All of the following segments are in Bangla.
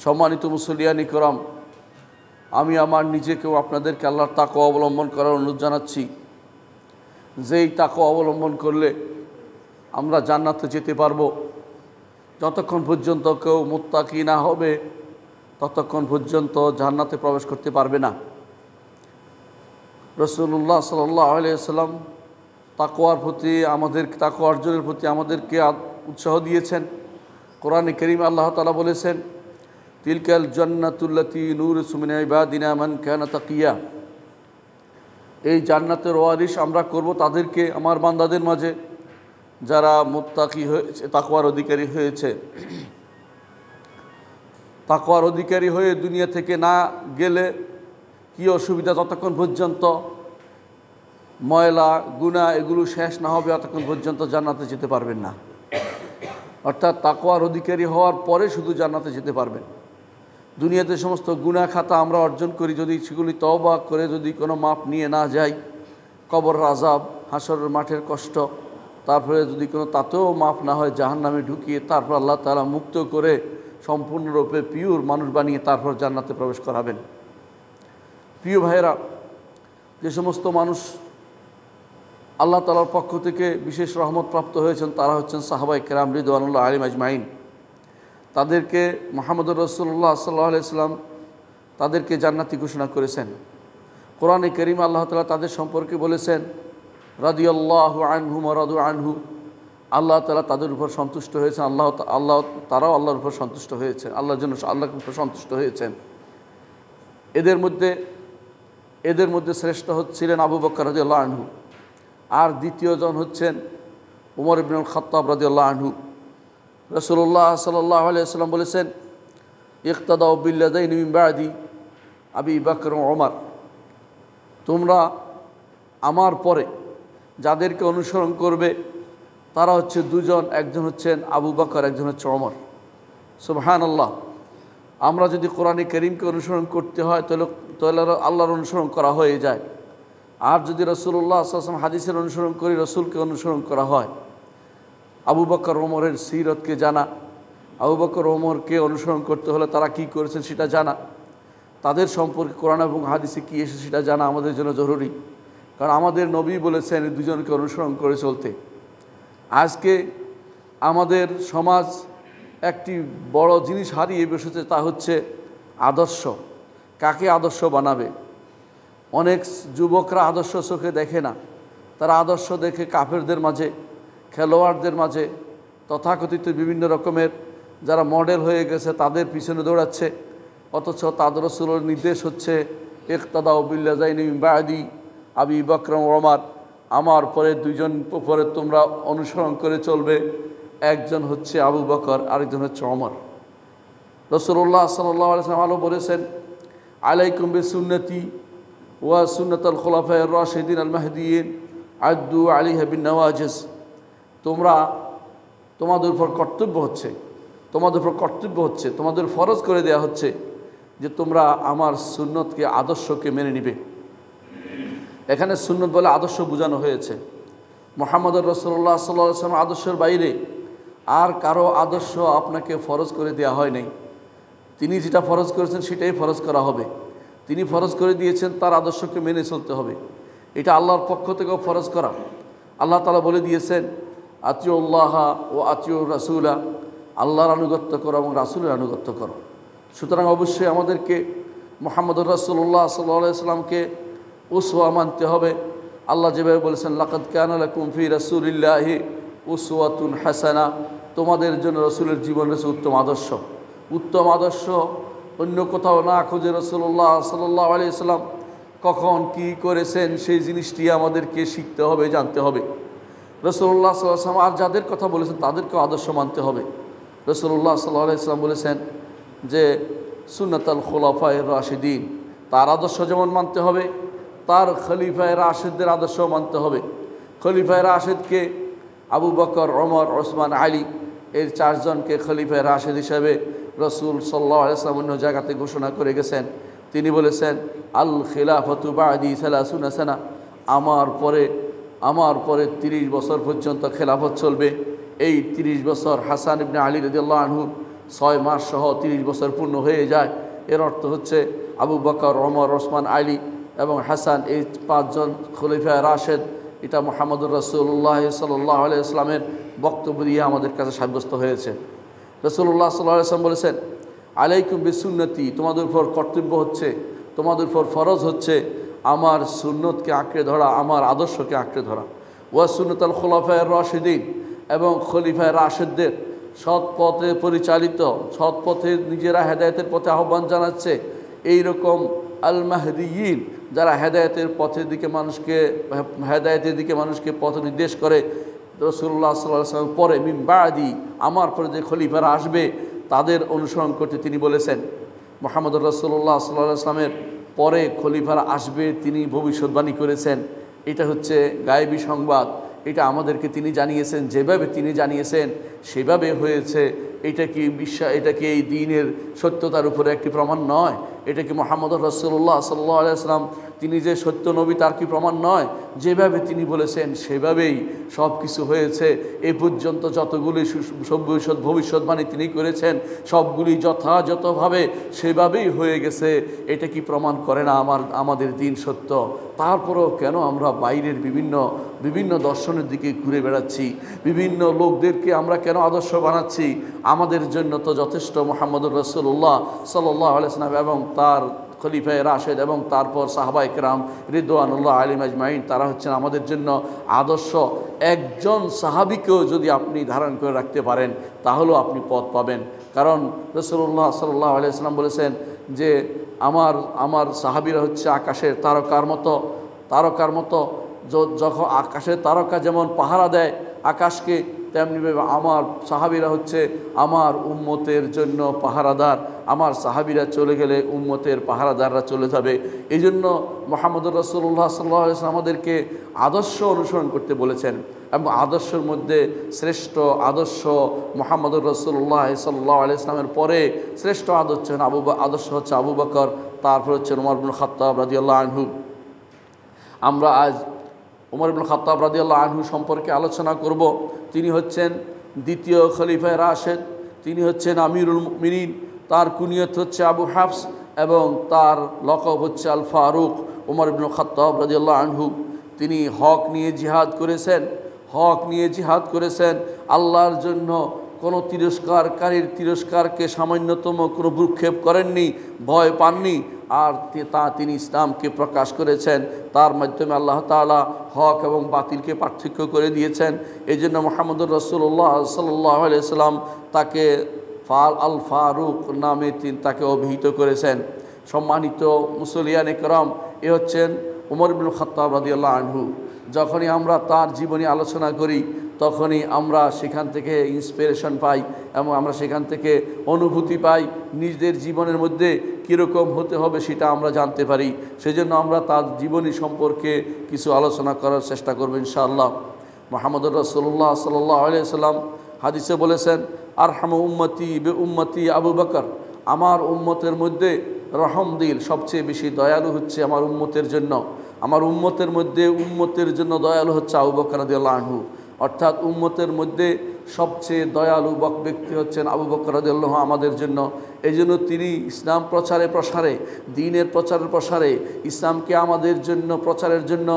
সম্মানিত মুসলিয়ান ইকরাম, আমি আমার নিজেকেও আপনাদেরকে আল্লাহর তাকওয়া অবলম্বন করার অনুরোধ জানাচ্ছি। যেই তাকওয়া অবলম্বন করলে আমরা জান্নাতে যেতে পারবো। যতক্ষণ পর্যন্ত কেউ মুত্তাকি না হবে ততক্ষণ পর্যন্ত জান্নাতে প্রবেশ করতে পারবে না। রাসূলুল্লাহ সাল্লাল্লাহু আলাইহি ওয়াসাল্লাম তাকওয়ার প্রতি, আমাদের তাকওয়া অর্জনের প্রতি আমাদেরকে উৎসাহ দিয়েছেন। কোরআনে কারীমে আল্লাহ তাআলা বলেছেন, তিলকাল জান্নাতুল্লাতী নূরিসু মিন ইবাদিনা মান কানা তাকিয়া। এই জান্নাতের ওয়ারিশ আমরা করব তাদেরকে, আমার বান্দাদের মাঝে যারা মুত্তাকি হয়েছে, তাকওয়ার অধিকারী হয়েছে। তাকওয়ার অধিকারী হয়ে দুনিয়া থেকে না গেলে কি অসুবিধা, যতক্ষণ পর্যন্ত ময়লা গুনাহ এগুলো শেষ না হবে ততক্ষণ পর্যন্ত জান্নাতে যেতে পারবেন না। অর্থাৎ তাকওয়ার অধিকারী হওয়ার পরে শুধু জান্নাতে যেতে পারবেন। দুনিয়াতে সমস্ত গুনাহ খাতা আমরা অর্জন করি, যদি সেগুলি তওবা করে যদি কোনো মাপ নিয়ে না যাই, কবর আযাব, হাসরের মাঠের কষ্ট, তারপরে যদি কোনো তাতেও মাপ না হয় জাহান্নামে ঢুকিয়ে তারপর আল্লাহ তাআলা মুক্ত করে সম্পূর্ণরূপে পিওর মানুষ বানিয়ে তারপর জান্নাতে প্রবেশ করাবেন। প্রিয় ভাইয়েরা, যে সমস্ত মানুষ আল্লাহ তাআলার পক্ষ থেকে বিশেষ রহমত প্রাপ্ত হয়েছেন তারা হচ্ছেন সাহাবায়ে কেরাম রিদওয়ানুল্লাহ আলাইহিম আজমাইন। তাদেরকে মুহাম্মদুর রাসূলুল্লাহ সাল্লাল্লাহু আলাইহি ওয়াসাল্লাম তাদেরকে জান্নাতি ঘোষণা করেছেন। কোরআনে কারীমে আল্লাহ তাআলা তাদের সম্পর্কে বলেছেন, রাদিয়াল্লাহু আনহুম ওয়া রাদু আনহু। আল্লাহ তাআলা তাদের উপর সন্তুষ্ট হয়েছেন, তারাও আল্লাহর উপর সন্তুষ্ট হয়েছেন, আল্লাহর জন্য আল্লাহর উপর সন্তুষ্ট হয়েছেন। এদের মধ্যে শ্রেষ্ঠ হচ্ছিলেন আবু বকর রাদিয়াল্লাহু আনহু, আর দ্বিতীয়জন হচ্ছেন উমর ইবনুল খাত্তাব রাদিয়াল্লাহু আনহু। রাসূলুল্লাহ সাল্লাল্লাহু আলাইহি ওয়াসাল্লাম বলেছেন, ইক্তাদাউ বিল্লাযাইনি মিন বা'দি আবি বকর ওয়া ওমর। তোমরা আমার পরে যাদেরকে অনুসরণ করবে তারা হচ্ছে দুজন, একজন হচ্ছেন আবু বকর, একজন হচ্ছে ওমর। সুবহানাল্লাহ। আমরা যদি কোরআনে কারীমকে অনুসরণ করতে হয় তাহলে আল্লাহর অনুসরণ করা হয়ে যায়। আর যদি রাসূলুল্লাহ সাল্লাল্লাহু আলাইহি ওয়াসাল্লাম হাদিসের অনুসরণ করি, রাসূলকে অনুসরণ করা হয়। আবু বকর ওমরের সিরতকে জানা, আবু বকর ওমরকে অনুসরণ করতে হলে তারা কি করেছেন সেটা জানা, তাদের সম্পর্কে কোরআন এবং হাদিসে কী এসে সেটা জানা আমাদের জন্য জরুরি। কারণ আমাদের নবী বলেছেন এই দুজনকে অনুসরণ করে চলতে। আজকে আমাদের সমাজ একটি বড় জিনিস হারিয়ে বসেছে, তা হচ্ছে আদর্শ। কাকে আদর্শ বানাবে? অনেক যুবকরা আদর্শ চোখে দেখে না, তারা আদর্শ দেখে কাফেরদের মাঝে, খেলোয়াড়দের মাঝে, তথাকথিত বিভিন্ন রকমের যারা মডেল হয়ে গেছে তাদের পিছনে দৌড়াচ্ছে। অথচ তাদের রাসূলের নির্দেশ হচ্ছে, ইক্তাদাউ বিল্লাযাইনি মিন বা'দি আবি বকর ওয়া ওমর। আমার পরে দুইজন পরে তোমরা অনুসরণ করে চলবে, একজন হচ্ছে আবু বকর, আরেকজন হচ্ছে ওমর। রাসূলুল্লাহ সাল্লাল্লাহু আলাইহি ওয়াসাল্লাম আলো বলেছেন, আলাইকুম বিসুন্নতি ওয়া সুন্নাতুল খুলাফায়ে রাশিদিন আল মাহদিয়িন আদ্দু আলাইহা বিন নওয়াজিজ। তোমাদের উপর কর্তব্য হচ্ছে, তোমাদের ফরজ করে দেয়া হচ্ছে যে তোমরা আমার সুন্নতকে, আদর্শকে মেনে নিবে। এখানে সুন্নত বলে আদর্শ বোঝানো হয়েছে। মুহাম্মদুর রাসূলুল্লাহ সাল্লাল্লাহু আলাইহি ওয়াসাল্লাম আদর্শের বাইরে আর কারো আদর্শ আপনাকে ফরজ করে দেওয়া হয় নাই। তিনি যেটা ফরজ করেছেন সেটাই ফরজ করা হবে। তিনি ফরজ করে দিয়েছেন, তার আদর্শকে মেনে চলতে হবে। এটা আল্লাহর পক্ষ থেকেও ফরজ করা। আল্লাহ তাআলা বলে দিয়েছেন, আতিউল্লাহ ও আতিউর রাসূলা, আল্লাহর আনুগত্য করো এবং রাসূলের আনুগত্য করো। সুতরাং অবশ্যই আমাদেরকে মুহাম্মদুর রাসূলুল্লাহ সাল্লাল্লাহু আলাইহি ওয়াসাল্লামকে উসওয়া মানতে হবে। আল্লাহ যেভাবে বলেছেন, লাকাদ কানা লাকুম ফি রাসূলিল্লাহি উসওয়াতুন হাসানা, তোমাদের জন্য রাসূলের জীবন রয়েছে উত্তম আদর্শ। উত্তম আদর্শ অন্য কোথাও না খুঁজে রাসূলুল্লাহ সাল্লাল্লাহু আলাইহি ওয়াসাল্লাম কখন কি করেছেন সেই জিনিসটি আমাদেরকে শিখতে হবে, জানতে হবে। রাসূলুল্লাহ সাল্লাল্লাহু আলাইহি ওয়াসাল্লাম আর যাদের কথা বলেছেন তাদেরকেও আদর্শ মানতে হবে। রাসূলুল্লাহ সাল্লাল্লাহু আলাইহি ওয়াসাল্লাম বলেছেন যে সুন্নাতুল খুলাফায়ে রাশিদিন, তার আদর্শ যেমন মানতে হবে, তার খলিফায়ে রাশিদদের আদর্শ মানতে হবে। খলিফায়ে রাশিদকে আবু বকর, ওমর, ওসমান, আলী, এর চারজনকে খলিফায়ে রাশিদ হিসেবে রাসূল সাল্লাল্লাহু আলাইহি ওয়াসাল্লাম অন্য জায়গাতে ঘোষণা করে গেছেন। তিনি বলেছেন, আল খিলাফাতু বা'দি 30 সানা, আমার পরে 30 বছর পর্যন্ত খেলাফত চলবে। এই 30 বছর হাসান ইবনে আলী রাদিয়াল্লাহু আনহু 6 মাস সহ 30 বছর পূর্ণ হয়ে যায়। এর অর্থ হচ্ছে আবু বকর, ওমর, ওসমান, আলী এবং হাসান, এই 5 জন খলিফায়ে রাশেদ, এটা মুহাম্মদুর রাসূলুল্লাহ সাল্লাল্লাহু আলাইহি ওয়াসাল্লামের বক্তব্য দিয়ে আমাদের কাছে সাব্যস্ত হয়েছে। রাসূলুল্লাহ সাল্লাল্লাহু আলাইহি ওয়াসাল্লাম বলেছেন, আলাইকুম বিসুন্নতি, তোমাদের উপর কর্তব্য হচ্ছে, তোমাদের উপর ফরজ হচ্ছে আমার সুন্নতকে আঁকড়ে ধরা, আমার আদর্শকে আঁকড়ে ধরা। ওয়া সুন্নাতুল খুলাফায়ে রাশিদিন, এবং খলিফায়ে রাশেদদের সৎ পথে পরিচালিত, সৎ পথে নিজেরা হেদায়েতের পথে আহ্বান জানাচ্ছে, এই রকম আল মাহদিয়িন, যারা হেদায়েতের পথের দিকে মানুষকে পথ নির্দেশ করে। রাসূলুল্লাহ সাল্লাল্লাহু আলাইহি ওয়াসাল্লাম পরে মিন বাদি, আমার পরে যে খলিফারা আসবে তাদের অনুসরণ করতে তিনি বলেছেন। মুহাম্মদুর রাসূলুল্লাহ সাল্লাল্লাহু আলাইহি ওয়াসাল্লামের পরে খলিফারা আসবে তিনি ভবিষ্যৎবাণী করেছেন। এটা হচ্ছে গায়েবী সংবাদ, এটা আমাদেরকে তিনি জানিয়েছেন, যেভাবে তিনি জানিয়েছেন সেভাবে হয়েছে। এটা কি এই দ্বীনের সত্যতার উপরে একটি প্রমাণ নয়? এটা কি মুহাম্মদুর রাসূলুল্লাহ সাল্লাল্লাহু আলাইহি ওয়াসাল্লাম তিনি যে সত্য নবী তার কি প্রমাণ নয়? যেভাবে তিনি বলেছেন সেভাবেই সব কিছু হয়েছে। এ পর্যন্ত যতগুলি ভবিষ্যৎবাণী তিনি করেছেন সবগুলি যথাযথভাবে সেভাবেই হয়ে গেছে। এটা কি প্রমাণ করে না আমাদের দ্বীন সত্য? তারপরেও কেন আমরা বাইরের বিভিন্ন দর্শনের দিকে ঘুরে বেড়াচ্ছি? বিভিন্ন লোকদেরকে আমরা কেন আদর্শ বানাচ্ছি? আমাদের জন্য তো যথেষ্ট মুহাম্মদুর রাসূলুল্লাহ সাল্লাল্লাহু আলাইহি ওয়াসাল্লাম এবং তার খলিফায়ে রাশেদ এবং তারপর সাহাবায়ে কেরাম রিদওয়ানুল্লাহ আলাইহিম আজমাইন, তারা হচ্ছেন আমাদের জন্য আদর্শ। একজন সাহাবীকেও যদি আপনি ধারণ করে রাখতে পারেন তাহলেও আপনি পথ পাবেন। কারণ রাসূলুল্লাহ সাল্লাল্লাহু আলাইহি ওয়াসাল্লাম বলেছেন যে আমার সাহাবীরা হচ্ছে আকাশের তারকার মতো। যখন আকাশের তারকা যেমন পাহারা দেয় আকাশকে, তেমনিভাবে আমার সাহাবীরা হচ্ছে আমার উম্মতের জন্য পাহারাদার। আমার সাহাবীরা চলে গেলে উম্মতের পাহারাদাররা চলে যাবে। এই জন্য মুহাম্মদুর রাসূলুল্লাহ সাল্লাল্লাহু আলাইহি ওয়াসাল্লাম আমাদেরকে আদর্শ অনুসরণ করতে বলেছেন, এবং আদর্শের মধ্যে শ্রেষ্ঠ আদর্শ মুহাম্মদুর রাসূলুল্লাহ সাল্লাল্লাহু আলাইহি ওয়াসাল্লামের পরে শ্রেষ্ঠ আদর্শ হচ্ছে আবু বকর, তারপর হচ্ছে ওমর ইবনে খাত্তাব রাদিয়াল্লাহু আনহু। আমরা আজ ওমর ইবনে খাত্তাব রাদিয়াল্লাহু আনহু সম্পর্কে আলোচনা করব। তিনি হচ্ছেন দ্বিতীয় খলিফায়ে রাশেদ, তিনি হচ্ছেন আমিরুল মুমিনিন, তার কুনিয়ত হচ্ছে আবু হাফস এবং তার লকব হচ্ছে আল ফারুক। ওমর ইবনে খাত্তাব রাদিয়াল্লাহু আনহু তিনি হক নিয়ে জিহাদ করেছেন, আল্লাহর জন্য কোনো তিরস্কারকে সামান্যতম কোনো ভ্রুক্ষেপ করেননি, ভয় পাননি। আর তিনি ইসলামকে প্রকাশ করেছেন, তার মাধ্যমে আল্লাহ তাআলা হক এবং বাতিলকে পার্থক্য করে দিয়েছেন। এই জন্য মুহাম্মদুর রাসূলুল্লাহ সাল্লাল্লাহু আলাইহি ওয়াসাল্লাম তাকে আল ফারুক নামে তাকে অভিহিত করেছেন। সম্মানিত মুসলিয়ানে কেরাম, এ হচ্ছেন ওমর ইবনে খাত্তাব রাদিয়াল্লাহু আনহু। যখনই আমরা তার জীবনী আলোচনা করি তখনই আমরা সেখান থেকে ইন্সপিরেশন পাই এবং আমরা সেখান থেকে অনুভূতি পাই, নিজেদের জীবনের মধ্যে কীরকম হতে হবে সেটা আমরা জানতে পারি। সেজন্য আমরা তার জীবনী সম্পর্কে কিছু আলোচনা করার চেষ্টা করব ইনশাআল্লাহ। মুহাম্মদুর রাসূলুল্লাহ সাল্লাল্লাহু আলাইহি ওয়াসাল্লাম হাদিসে বলেছেন, আরহামু উম্মতি বে উম্মতি আবু বকর, আমার উম্মতের মধ্যে রহম দিল সবচেয়ে বেশি দয়ালু হচ্ছে আমার উম্মতের জন্য। আমার উম্মতের জন্য দয়ালু হচ্ছে আবু বকর রাদিয়াল্লাহু আনহু। অর্থাৎ উম্মতের মধ্যে সবচেয়ে দয়ালু ব্যক্তি হচ্ছেন আবু বকর রাদিয়াল্লাহু আমাদের জন্য। এই জন্য তিনি ইসলাম প্রসারে দ্বীনের প্রসারে ইসলামকে আমাদের জন্য প্রচারের জন্য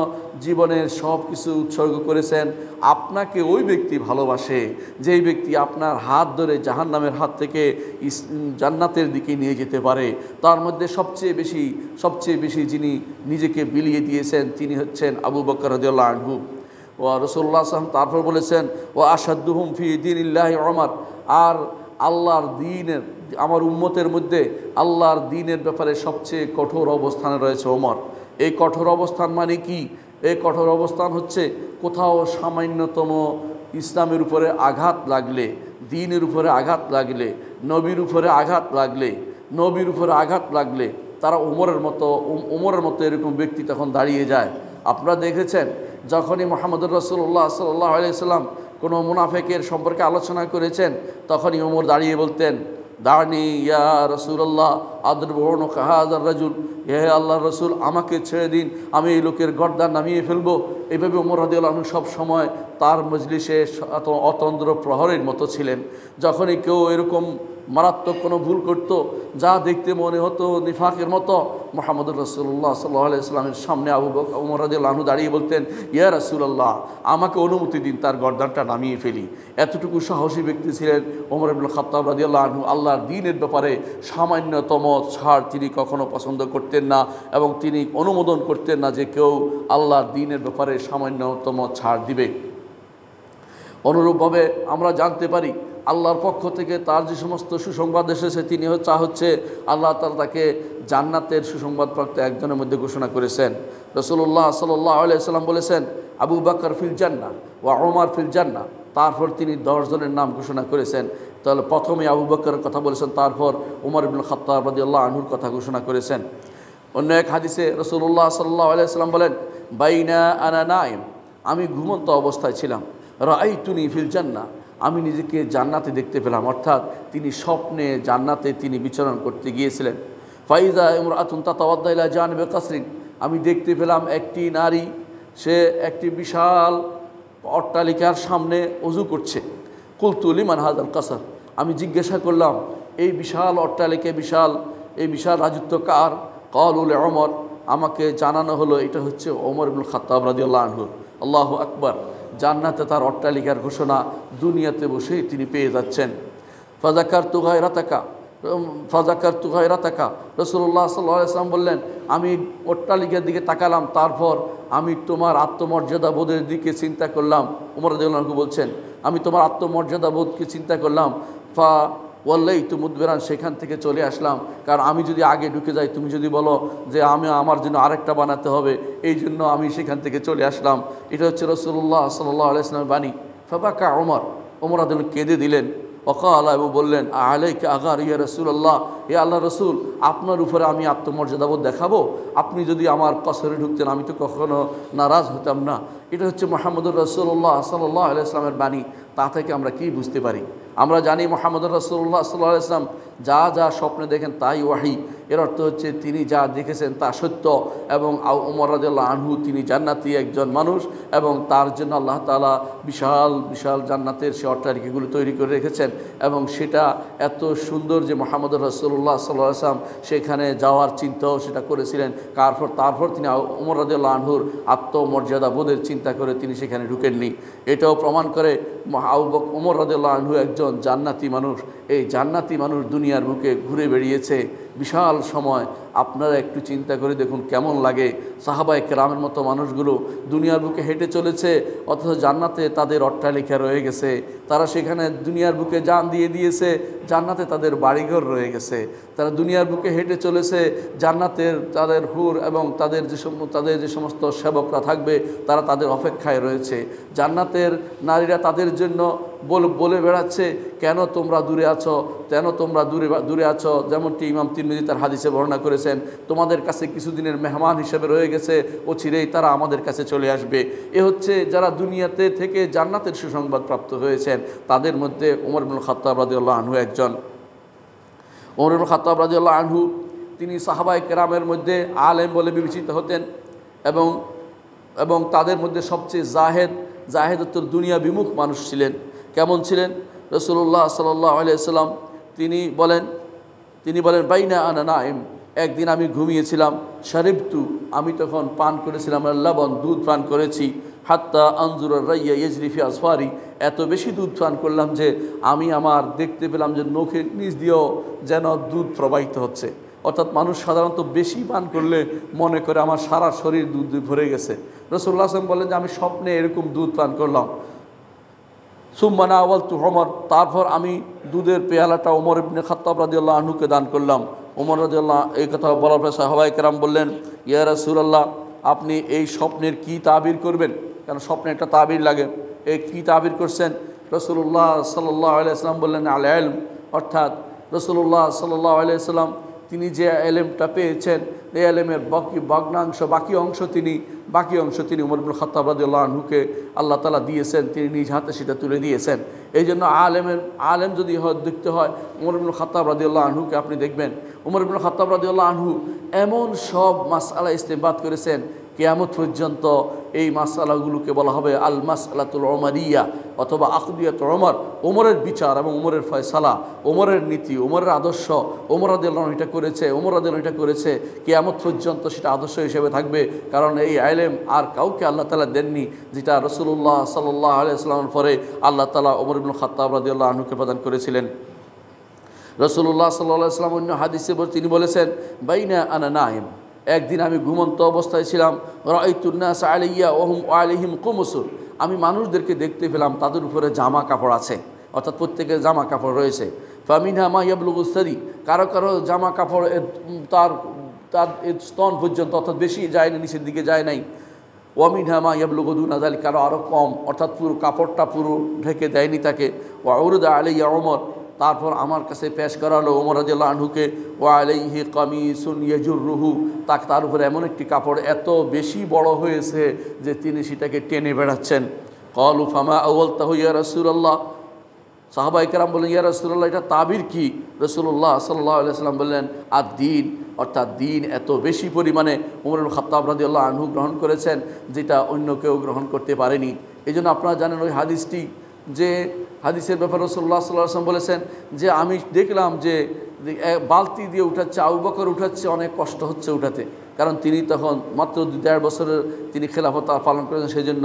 জীবনের সব কিছু উৎসর্গ করেছেন। আপনাকে ওই ব্যক্তি ভালোবাসে যেই ব্যক্তি আপনার হাত ধরে জাহান্নামের হাত থেকে জান্নাতের দিকে নিয়ে যেতে পারে। তার মধ্যে সবচেয়ে বেশি যিনি নিজেকে বিলিয়ে দিয়েছেন তিনি হচ্ছেন আবু বকর রাদিয়াল্লাহু আনহু। ও রাসূলুল্লাহ সাল্লাল্লাহু আলাইহি ওয়াসাল্লাম তারপর বলেছেন, ও আশাদ্দুহুম ফি দীনিল্লাহি ওমর, আর আল্লাহর দ্বীনের আমার উম্মতের মধ্যে আল্লাহর দ্বীনের ব্যাপারে সবচেয়ে কঠোর অবস্থানে রয়েছে ওমর। এই কঠোর অবস্থান মানে কি? এই কঠোর অবস্থান হচ্ছে কোথাও সামান্যতম ইসলামের উপরে আঘাত লাগলে, দ্বীনের উপরে আঘাত লাগলে, নবীর উপরে আঘাত লাগলে তারা ওমরের মতো এরকম ব্যক্তি তখন দাঁড়িয়ে যায়। আপনারা দেখেছেন যখনই মুহাম্মদুর রাসূলুল্লাহ সাল্লাল্লাহু আলাইহি ওয়াসাল্লাম কোনো মুনাফিকের সম্পর্কে আলোচনা করেছেন তখনই ওমর দাঁড়িয়ে বলতেন, দানি ইয়া রাসূলুল্লাহ আদরিবু উনকা হাযার রাজুল, হে আল্লাহর রাসূল আমাকে ছেড়ে দিন, আমি এই লোকের গর্দান নামিয়ে ফেলবো। এইভাবে ওমর রাদিয়াল্লাহু আনহু সব সময় তার মজলিসে অতন্দ্র প্রহরের মতো ছিলেন। যখনই কেউ এরকম মারাত্মক কোনো ভুল করত, যা দেখতে মনে হতো নিফাকের মতো, মুহাম্মদুর রাসূলুল্লাহ সাল্লাল্লাহু আলাইহি ওয়াসাল্লামের সামনে আবু বকর ওমর রাদিয়াল্লাহু আনহু দাঁড়িয়ে বলতেন, ইয়া রাসূলুল্লাহ, আমাকে অনুমতি দিন তার গর্দানটা নামিয়ে ফেলি। এতটুকু সাহসী ব্যক্তি ছিলেন ওমর ইবনুল খাত্তাব রাদিয়াল্লাহু আনহু। আল্লাহর দ্বীনের ব্যাপারে সামান্যতম ছাড় তিনি কখনো পছন্দ করতেন না, এবং তিনি অনুমোদন করতেন না যে কেউ আল্লাহর দ্বীনের ব্যাপারে সামান্যতম ছাড় দিবে। অনুরূপভাবে আমরা জানতে পারি আল্লাহর পক্ষ থেকে তার যে সমস্ত সুসংবাদ এসেছে, তিনি হচ্ছে আল্লাহ তাআলা তাকে জান্নাতের সুসংবাদপ্রাপ্ত একজনের মধ্যে ঘোষণা করেছেন। রাসূলুল্লাহ সাল্লাল্লাহু আলাইহি ওয়াসাল্লাম বলেছেন, আবু বকর ফিল জান্নাহ ওয়া ওমর ফিল জান্নাহ। তারপর তিনি 10 জনের নাম ঘোষণা করেছেন। তাহলে প্রথমে আবু বকরের কথা বলেছেন, তারপর ওমর ইবনুল খাত্তাব রাদিয়াল্লাহু আনহুর কথা ঘোষণা করেছেন। অন্য এক হাদিসে রাসূলুল্লাহ সাল্লাল্লাহু আলাইহি ওয়াসাল্লাম বলেন, বাইনা আনা নাইম, আমি ঘুমন্ত অবস্থায় ছিলাম, রাআইতুনি ফিল জান্নাহ, আমি নিজেকে জান্নাতে দেখতে পেলাম। অর্থাৎ তিনি স্বপ্নে জান্নাতে তিনি বিচরণ করতে গিয়েছিলেন। ফাইজা ইমরাতুন তাতাওয়াদ্দা ইলা জানিবি কাসরিন, আমি দেখতে পেলাম একটি নারী, সে একটি বিশাল অট্টালিকার সামনে ওযু করছে। কুলতু লিমান হাযাল কাসর, আমি জিজ্ঞাসা করলাম এই বিশাল অট্টালিকা, এই বিশাল রাজত্ব কার? ক্বালু লি ওমর, আমাকে জানানো হলো এটা হচ্ছে ওমর ইবনুল খাত্তাব রাদিয়াল্লাহু আনহু। আল্লাহু আকবার, জান্নাতে তার অট্টালিকার ঘোষণা দুনিয়াতে বসেই তিনি পেয়ে যাচ্ছেন। ফাযাকারতু গায়রাতাকা, রাসূলুল্লাহ সাল্লাল্লাহু আলাইহি ওয়াসাল্লাম বললেন, আমি অট্টালিকার দিকে তাকালাম, তারপর আমি তোমার আত্মমর্যাদা বোধের দিকে চিন্তা করলাম। ওমর রাদিয়াল্লাহু আনহু বলছেন, আমি তোমার আত্মমর্যাদা বোধকে চিন্তা করলাম। ফা ওয়াল্লাইতু মুদবিরান, সেখান থেকে চলে আসলাম। কারণ আমি যদি আগে ঢুকে যাই, তুমি যদি বলো যে আমার জন্য আরেকটা বানাতে হবে, এই জন্য আমি সেখান থেকে চলে আসলাম। এটা হচ্ছে রাসূলুল্লাহ সাল্লাল্লাহু আলাইহি ওয়াসাল্লামের বাণী। ফাবাকা ওমর রাদিয়াল্লাহু কেঁদে দিলেন। ওয়াকালা, এবং বললেন, আলাইকা আগার ইয়া রাসূলুল্লাহ, হে আল্লাহ রসুল, আপনার উপরে আমি আত্মমর্যাদাবোধ দেখাবো? আপনি যদি আমার কসরে ঢুকতেন আমি তো কখনো নারাজ হতাম না। এটা হচ্ছে মুহাম্মদুর রাসূলুল্লাহ সাল্লাল্লাহু আলাইহি ওয়াসাল্লামের বাণী। তা থেকে আমরা কি বুঝতে পারি? আমরা জানি মুহাম্মদুর রাসূলুল্লাহ সাল্লাল্লাহু আলাইহি ওয়াসাল্লাম যা স্বপ্নে দেখেন তাই ওয়াহি। এর অর্থ হচ্ছে তিনি যা দেখেছেন তা সত্য, এবং ওমর রাদিয়াল্লাহু আনহু তিনি জান্নাতি একজন মানুষ, এবং তার জন্য আল্লাহ তাআলা বিশাল বিশাল জান্নাতের সে অট্টালিকাগুলো তৈরি করে রেখেছেন, এবং সেটা এত সুন্দর যে মুহাম্মদুর রাসূলুল্লাহ সাল্লাল্লাহু আলাইহি ওয়াসাল্লাম সেখানে যাওয়ার চিন্তাও সেটা করেছিলেন। তারপর তিনি ওমর রাদিয়াল্লাহু আনহুর আত্মমর্যাদা বোধের চিন্তা করে তিনি সেখানে ঢুকেননি। এটাও প্রমাণ করে ওমর রাদিয়াল্লাহু আনহু একজন জান্নাতি মানুষ। এই জান্নাতি মানুষ দুনিয়ার বুকে ঘুরে বেরিয়েছে বিশাল সময়। আপনারা একটু চিন্তা করে দেখুন কেমন লাগে। সাহাবায়ে কেরামের মতো মানুষগুলো দুনিয়ার বুকে হেঁটে চলেছে, অথচ জান্নাতে তাদের অট্টালিকা রয়ে গেছে। তারা সেখানে দুনিয়ার বুকে জান দিয়ে দিয়েছে, জান্নাতে তাদের বাড়িঘর রয়ে গেছে। তারা দুনিয়ার বুকে হেঁটে চলেছে, জান্নাতের তাদের হুর এবং তাদের যে সমস্ত সেবকরা থাকবে তারা তাদের অপেক্ষায় রয়েছে। জান্নাতের নারীরা তাদের জন্য বলে বেড়াচ্ছে, কেন তোমরা দূরে আছো, কেন তোমরা দূরে আছো। যেমনটি ইমাম তিরমিজি তার হাদিসে বর্ণনা করেছেন, তোমাদের কাছে কিছুদিনের মেহমান হিসেবে রয়ে গেছে, চিরেই তারা আমাদের কাছে চলে আসবে। এ হচ্ছে যারা দুনিয়াতে থেকে জান্নাতের সুসংবাদ প্রাপ্ত হয়েছেন, তাদের মধ্যে ওমর ইবনুল খাত্তাব রাদিয়াল্লাহু আনহু একজন। ওমর ইবনুল খাত্তাব রাদিয়াল্লাহু আনহু তিনি সাহাবায়ে কেরামের মধ্যে আলেম বলে বিবেচিত হতেন, এবং তাদের মধ্যে সবচেয়ে জাহেদত্তর দুনিয়া বিমুখ মানুষ ছিলেন। কেমন ছিলেন? রাসূলুল্লাহ সাল্লাল্লাহু আলাইহি ওয়াসাল্লাম তিনি বলেন বাইনা আনা নাইম, একদিন আমি ঘুমিয়েছিলাম, শারিবতু, আমি তখন পান করেছিলাম লবণ, দুধ পান করেছি, হাত্তা আনজুর রাইয়া ইয়াজরি ফি আসফারি, এত বেশি দুধ পান করলাম যে আমি দেখতে পেলাম যে নখের নিচ দিয়েও যেন দুধ প্রবাহিত হচ্ছে। অর্থাৎ মানুষ সাধারণত বেশি পান করলে মনে করে আমার সারা শরীর দুধ ভরে গেছে। রাসূলুল্লাহ সাল্লাল্লাহু আলাইহি ওয়াসাল্লাম বলেন যে আমি স্বপ্নে এরকম দুধ পান করলাম। সুম্মা নাওয়ালতু ওমর, তারপর আমি দুধের পেয়ালাটা ওমর ইবনে খাত্তাব রাদিয়াল্লাহু আনহুকে দান করলাম। ওমর রাদিয়াল্লাহু এই কথা বলার পর সাহাবায়ে কেরাম বললেন, ইয়া রাসূলুল্লাহ, আপনি এই স্বপ্নের কি তাবির করবেন? কারণ স্বপ্নে একটা তাবির লাগে। এই কি তাবির করছেন? রাসূলুল্লাহ সাল্লাল্লাহু আলাইহি ওয়াসাল্লাম বললেন, আল ইলম, অর্থাৎ রাসূলুল্লাহ সাল্লাল্লাহু আলাইহি ওয়াসাল্লাম তিনি যে এলেমটা পেয়েছেন, এই এলেমের বাকি অংশ তিনি ওমর ইবনে খাত্তাব রাদিয়াল্লাহু আনহুকে আল্লাহ তাআলা দিয়েছেন, তিনি নিজ হাতে সেটা তুলে দিয়েছেন। এই জন্য আলেম যদি দেখতে হয় ওমর ইবনে খাত্তাব রাদিয়াল্লাহু আনহুকে আপনি দেখবেন। ওমর ইবনে খাত্তাব রাদিয়াল্লাহু আনহু এমন সব মাসআলা ইস্তেমবাত করেছেন, কিয়ামত পর্যন্ত এই মাসআলাগুলোকে বলা হবে আল মাসআলাতুল উমারিয়া অথবা আকদিয়াতুল উমর, ওমরের বিচার এবং ওমরের ফয়সালা, ওমরের নীতি, ওমরের আদর্শ। ওমর রাদিয়াল্লাহু আনহু এটা করেছে, ওমর রাদিয়াল্লাহু আনহু এটা করেছে, কিয়ামত পর্যন্ত সেটা আদর্শ হিসেবে থাকবে। কারণ এই ইলম আর কাউকে আল্লাহ তাআলা দেননি, যেটা রাসূলুল্লাহ সাল্লাল্লাহু আলাইহি ওয়াসাল্লামের পরে আল্লাহ তাআলা ওমর ইবনে খাত্তাব রাদিয়াল্লাহু আনহুকে প্রদান করেছিলেন। রাসূলুল্লাহ সাল্লাল্লাহু আলাইহি ওয়াসাল্লাম অন্য হাদিসে তিনি বলেছেন, বাইনা আনা নাইম, একদিন আমি ঘুমন্ত অবস্থায় ছিলাম, রাআইতুন নাস আলাইয়া ওয়া হুম আলাইহিম কুমুসুন, আমি মানুষদেরকে দেখতে পেলাম তাদের উপরে জামা কাপড় আছে, অর্থাৎ প্রত্যেকের জামা কাপড় রয়েছে। ফামিনহা মা ইয়াবলুগু সারি, কারো কারো জামা কাপড় তার তার স্তন পর্যন্ত, অর্থাৎ বেশি যায় না, নিচের দিকে যায় নাই। ওয়ামিনহা মা ইয়াবলুগু দুনা যালিকা, আরও কম, অর্থাৎ পুরো কাপড়টা পুরো ঢেকে দেয়নি তাকে। ওয়া উরদা আলাইয়া ওমর, তারপর আমার কাছে পেশ করা হলো ওমর রাদিয়াল্লাহু আনহুকে। ওয়া আলাইহি কামিসুন ইয়াজুরুহু, তার উপরে এমন একটি কাপড় এত বেশি বড় হয়েছে যে তিনি সেটাকে টেনে বেড়াচ্ছেন। ক্বালু ফামা আওয়ালতাহু ইয়া রাসূলুল্লাহ, সাহাবায়ে কেরাম বললেন, ইয়া রাসূলুল্লাহ, এটা তাবির কি? রাসূলুল্লাহ সাল্লাল্লাহু আলাইহি ওয়াসাল্লাম বললেন, আদ-দ্বীন, অর্থাৎ দিন এত বেশি পরিমাণে ওমর ইবনে খাত্তাব রাদিয়াল্লাহু আনহু গ্রহণ করেছেন যেটা অন্য কেউ গ্রহণ করতে পারেনি। এই জন্য আপনারা জানেন ওই হাদিসটি, যে হাদিসের ব্যাপারে রাসূলুল্লাহ সাল্লাল্লাহু আলাইহি ওয়াসাল্লাম বলেছেন যে আমি দেখলাম যে বালতি দিয়ে উঠাচ্ছে, আবু বকর উঠাচ্ছে, অনেক কষ্ট হচ্ছে উঠাতে, কারণ তিনি তখন মাত্র 2.5 বছরের তিনি খেলাফত পালন করেছেন, সেই জন্য।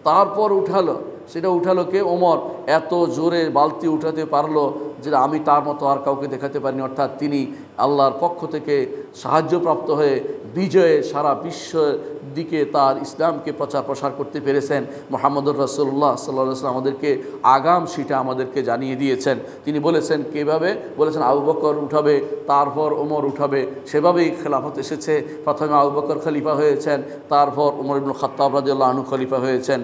তারপর উঠালো কে? ওমর। এত জোরে বালতি উঠাতে পারলো যেটা আমি তার মতো আর কাউকে দেখাতে পারিনি। অর্থাৎ তিনি আল্লাহর পক্ষ থেকে সাহায্যপ্রাপ্ত হয়ে বিজয়ে সারা বিশ্বের দিকে তার ইসলামকে প্রচার প্রসার করতে পেরেছেন। মুহাম্মদুর রাসূলুল্লাহ সাল্লাল্লাহু আলাইহি ওয়াসাল্লাম আমাদেরকে আগাম সেটা আমাদেরকে জানিয়ে দিয়েছেন। তিনি বলেছেন কিভাবে, বলেছেন আবু বকর উঠাবে, তারপর ওমর উঠাবে। সেভাবেই খেলাফত এসেছে। প্রথমে আবু বকর খলিফা হয়েছেন, তারপর ওমর ইবনে খাত্তাব রাদিয়াল্লাহু আনহু খলিফা হয়েছেন।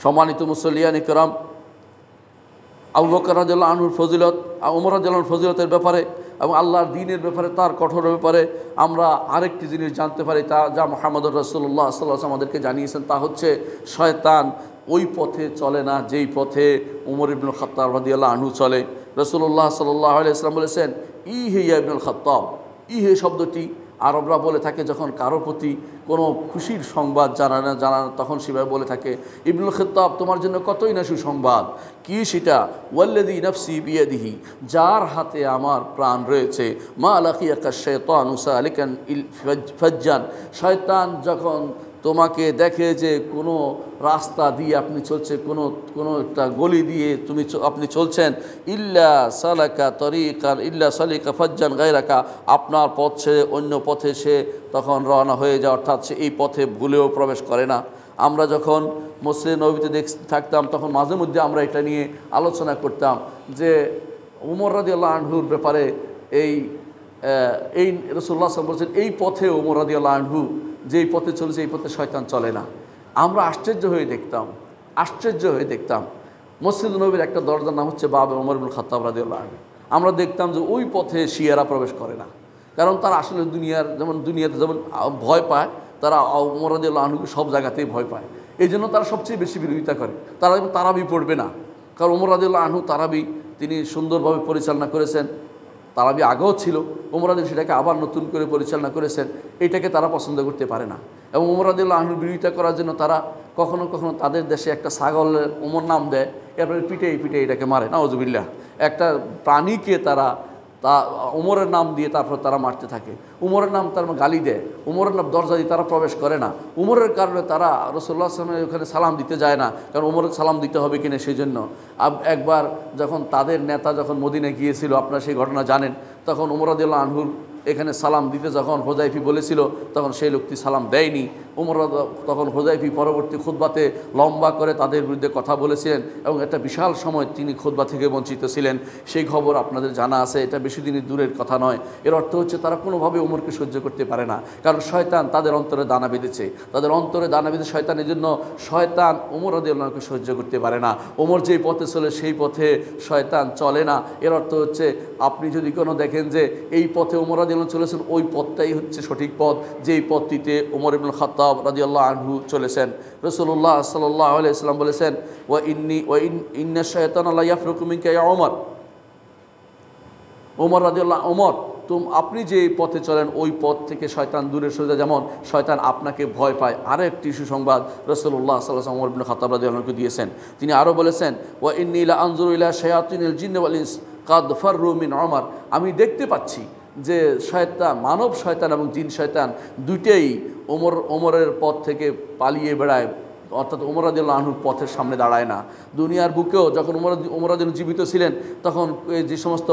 সম্মানিত মুসল্লিয়ান ইকরাম, আবু বকর রাদিয়াল্লাহু আনহুর ফজিলত, ওমর রাদিয়াল্লাহু আনহুর ফজিলতের ব্যাপারে এবং আল্লাহর দ্বীনের ব্যাপারে, তার কঠোর ব্যাপারে আমরা আরেকটি জিনিস জানতে পারি, তা যা মুহাম্মদুর রাসূলুল্লাহ সাল্লাল্লাহু আলাইহি ওয়াসাল্লাম আমাদেরকে জানিয়েছেন, তা হচ্ছে শয়তান ওই পথে চলে না যেই পথে ওমর ইবনে খাত্তাব রাদিয়াল্লাহু আনহু চলে। রাসূলুল্লাহ সাল্লাল্লাহু আলাইহি ওয়াসাল্লাম বলেছেন, ইহে ইয়া ইবনুল খাত্তাব, ইহে শব্দটি আরবরা বলে থাকে যখন কারো প্রতি কোনো খুশির সংবাদ জানানো তখন সেভাবে বলে থাকে, ইবনুল খাত্তাব, তোমার জন্য কতই না সুসংবাদ। কি সেটা? ওয়াল্লাযী নাফসি বিয়াদিহি, যার হাতে আমার প্রাণ রয়েছে, মা লাকিয়াকা শাইতানু সালিকান ফাজ্জান, শয়তান যখন তোমাকে দেখে যে কোনো রাস্তা দিয়ে আপনি চলছে, কোনো একটা গলি দিয়ে আপনি চলছেন, ইল্লা সালিকা ফাজ্জান গায়রাকা, আপনার পথ ছেড়ে অন্য পথে সে তখন রওনা হয়ে যায়, অর্থাৎ সে এই পথে ভুলেও প্রবেশ করে না। আমরা যখন মসজিদে নববীতে থাকতাম তখন মাঝে মধ্যে আমরা এটা নিয়ে আলোচনা করতাম যে ওমর রাদিয়াল্লাহু আনহুর ব্যাপারে এই রাসূলুল্লাহ সাল্লাল্লাহু আলাইহি ওয়াসাল্লাম বলেছেন, এই পথে ওমর রাদিয়াল্লাহু আনহু যেই পথে চলেছে এই পথে শয়তান চলে না। আমরা আশ্চর্য হয়ে দেখতাম মসজিদ নববীর একটা দরজার নাম হচ্ছে বাব ওমর ইবনে খাত্তাব রাদিয়াল্লাহু আনহু। আমরা দেখতাম যে ওই পথে শিয়ারা প্রবেশ করে না, কারণ তারা আসলে দুনিয়াতে যেমন ভয় পায়, তারা ওমর রাদিয়াল্লাহু আনহুকে সব জায়গাতেই ভয় পায়। এই জন্য তারা সবচেয়ে বেশি বিরোধিতা করে। তারা তারাবি পড়বে না, কারণ ওমর রাদিয়াল্লাহু আনহু তারাবি তিনি সুন্দরভাবে পরিচালনা করেছেন। তারাবি আগেও ছিল, ওমর রাদিয়াল্লাহু সেটাকে আবার নতুন করে পরিচালনা করেছেন। এটাকে তারা পছন্দ করতে পারে না, এবং ওমর রাদিয়াল্লাহু আনহুর বিরোধিতা করার জন্য তারা কখনো কখনো তাদের দেশে একটা ছাগলের ওমর নাম দেয়, এরপরে পিটে এটাকে মারে, নাউজুবিল্লাহ। একটা প্রাণীকে তারা ওমরের নাম দিয়ে তারপর তারা মারতে থাকে। উমরের নাম তার গালি দেয়, উমরের নাম দরজা দিয়ে তারা প্রবেশ করে না। উমরের কারণে তারা রাসূলুল্লাহ সাল্লাল্লাহু আলাইহি ওয়াসাল্লামের ওখানে সালাম দিতে যায় না, কারণ উমরের সালাম দিতে হবে কিনা সেই জন্য। একবার যখন তাদের নেতা যখন মদিনায় গিয়েছিল, আপনারা সেই ঘটনা জানেন, তখন ওমর রাদিয়াল্লাহু আনহুর এখানে সালাম দিতে যখন হুযায়ফি বলেছিল, তখন সেই লোকটি সালাম দেয়নি। ওমর তখন হুযায়ফি পরবর্তী খুতবাতে লম্বা করে তাদের বিরুদ্ধে কথা বলেছিলেন, এবং একটা বিশাল সময় তিনি খুতবা থেকে বঞ্চিত ছিলেন। সেই খবর আপনাদের জানা আছে, এটা বেশি দিনের দূরের কথা নয়। এর অর্থ হচ্ছে তারা কোনোভাবে ওমরকে সহ্য করতে পারে না, কারণ শয়তান তাদের অন্তরে দানা বেঁধেছে। শয়তানের জন্য শয়তান ওমর রাদিয়াল্লাহু আনহুকে সহ্য করতে পারে না। ওমর যেই পথে চলে সেই পথে শয়তান চলে না। এর অর্থ হচ্ছে আপনি যদি কোনো দেখেন যে এই পথে ওমর রাদিয়াল্লাহু আনহু চলেছেন, ওই পথটাই হচ্ছে সঠিক পথ, যেই পথটিতে ওমর ইবনে খাত্তাব রাদিয়াল্লাহু আনহু চলেছেন। রাসূলুল্লাহ সাল্লাল্লাহু আলাইহি ওয়াসাল্লাম বলেছেন, ইন্না শাইতানা লা ইয়াফরুকু মিনকা ইয়া ওমর রাদিয়াল্লাহু ওমর, আপনি যে পথে চলেন ওই পথ থেকে শয়তান দূরে সরে যায়, যেমন শয়তান আপনাকে ভয় পায়। আরও একটি সুসংবাদ রাসূলুল্লাহ সাল্লাল্লাহু আলাইহি ওয়াসাল্লাম ওমর ইবনে খাত্তাব রাদিয়াল্লাহু আনহু দিয়েছেন। তিনি আরও বলেছেন, ওয়া ইন্নী লা আনজুরু ইলা শায়াতিনিল জিন্নি ওয়াল ইনস কাদ ফাররু মিন ওমর, আমি দেখতে পাচ্ছি যে শয়তান, মানব শয়তান এবং জিন শয়তান দুইটাই ওমরের পথ থেকে পালিয়ে বেড়ায়, অর্থাৎ ওমর রাদিয়াল্লাহু আনহুর পথের সামনে দাঁড়ায় না। দুনিয়ার বুকেও যখন ওমর রাদিয়াল্লাহু জীবিত ছিলেন তখন যে সমস্ত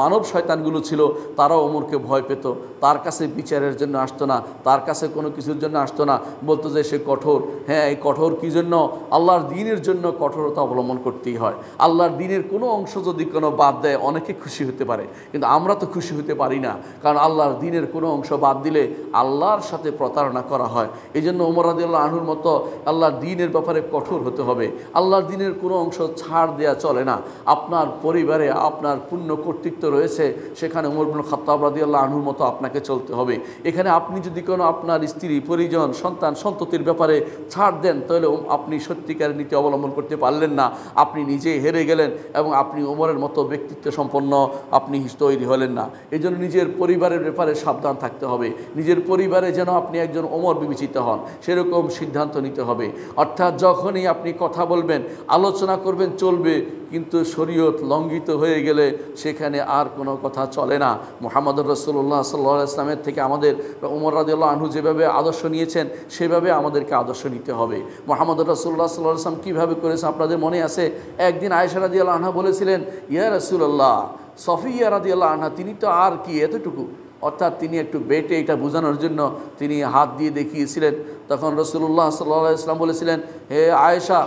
মানব শয়তানগুলো ছিল তারাও ওমরকে ভয় পেত, তার কাছে বিচারের জন্য আসতো না, তার কাছে কোনো কিছুর জন্য আসতো না, বলতো যে সে কঠোর। হ্যাঁ, এই কঠোর কী জন্য? আল্লাহর দ্বীনের জন্য কঠোরতা অবলম্বন করতেই হয়। আল্লাহর দ্বীনের কোনো অংশ যদি কোনো বাদ দেয় অনেকে খুশি হতে পারে, কিন্তু আমরা তো খুশি হতে পারি না, কারণ আল্লাহর দ্বীনের কোনো অংশ বাদ দিলে আল্লাহর সাথে প্রতারণা করা হয়। এই জন্য ওমর রাদিয়াল্লাহু আনহুর মতো আল্লাহর দ্বীনের ব্যাপারে কঠোর হতে হবে। আল্লাহর দ্বীনের কোনো অংশ ছাড় দেওয়া চলে না। আপনার পরিবারে আপনার পূর্ণ কর্তৃত্ব রয়েছে, সেখানে ওমর ইবনে খাত্তাব রাদিয়াল্লাহু আনহুর মতো আপনাকে চলতে হবে। এখানে আপনি যদি কোনো আপনার স্ত্রী, পরিজন, সন্তান, সন্ততির ব্যাপারে ছাড় দেন তাহলে আপনি সত্যিকারের নীতি অবলম্বন করতে পারলেন না, আপনি নিজেই হেরে গেলেন এবং আপনি ওমরের মতো ব্যক্তিত্ব সম্পন্ন আপনি তৈরি হলেন না। এই জন্য নিজের পরিবারের ব্যাপারে সাবধান থাকতে হবে। নিজের পরিবারে যেন আপনি একজন ওমর বিবেচিত হন সেরকম সিদ্ধান্ত নিতে হবে। অর্থাৎ যখনই আপনি কথা বলবেন, আলোচনা করবেন চলবে, কিন্তু শরীয়ত লঙ্ঘিত হয়ে গেলে সেখানে আর কোনো কথা চলে না। মুহাম্মদুর রাসূলুল্লাহ সাল্লাল্লাহু আলাইহি ওয়াসাল্লামের থেকে আমাদের ওমর রাদিয়াল্লাহু আনহু যেভাবে আদর্শ নিয়েছেন সেভাবে আমাদেরকে আদর্শ নিতে হবে। মুহাম্মদুর রাসূলুল্লাহ সাল্লাল্লাহু আলাইহি ওয়াসাল্লাম কীভাবে করেছেন আপনাদের মনে আছে? একদিন আয়েশা রাদিয়াল্লাহু আনহা বলেছিলেন, ইয়া রাসূলুল্লাহ, সফিয়া রাদিয়াল্লাহু আনহা তিনি তো আর কি এতটুকু, অর্থাৎ তিনি একটু বেটে এটা বোঝানোর জন্য তিনি হাত দিয়ে দেখিয়েছিলেন। তখন রাসূলুল্লাহ সাল্লাল্লাহু আলাইহি ওয়াসাল্লাম বলেছিলেন, হে আয়েশা,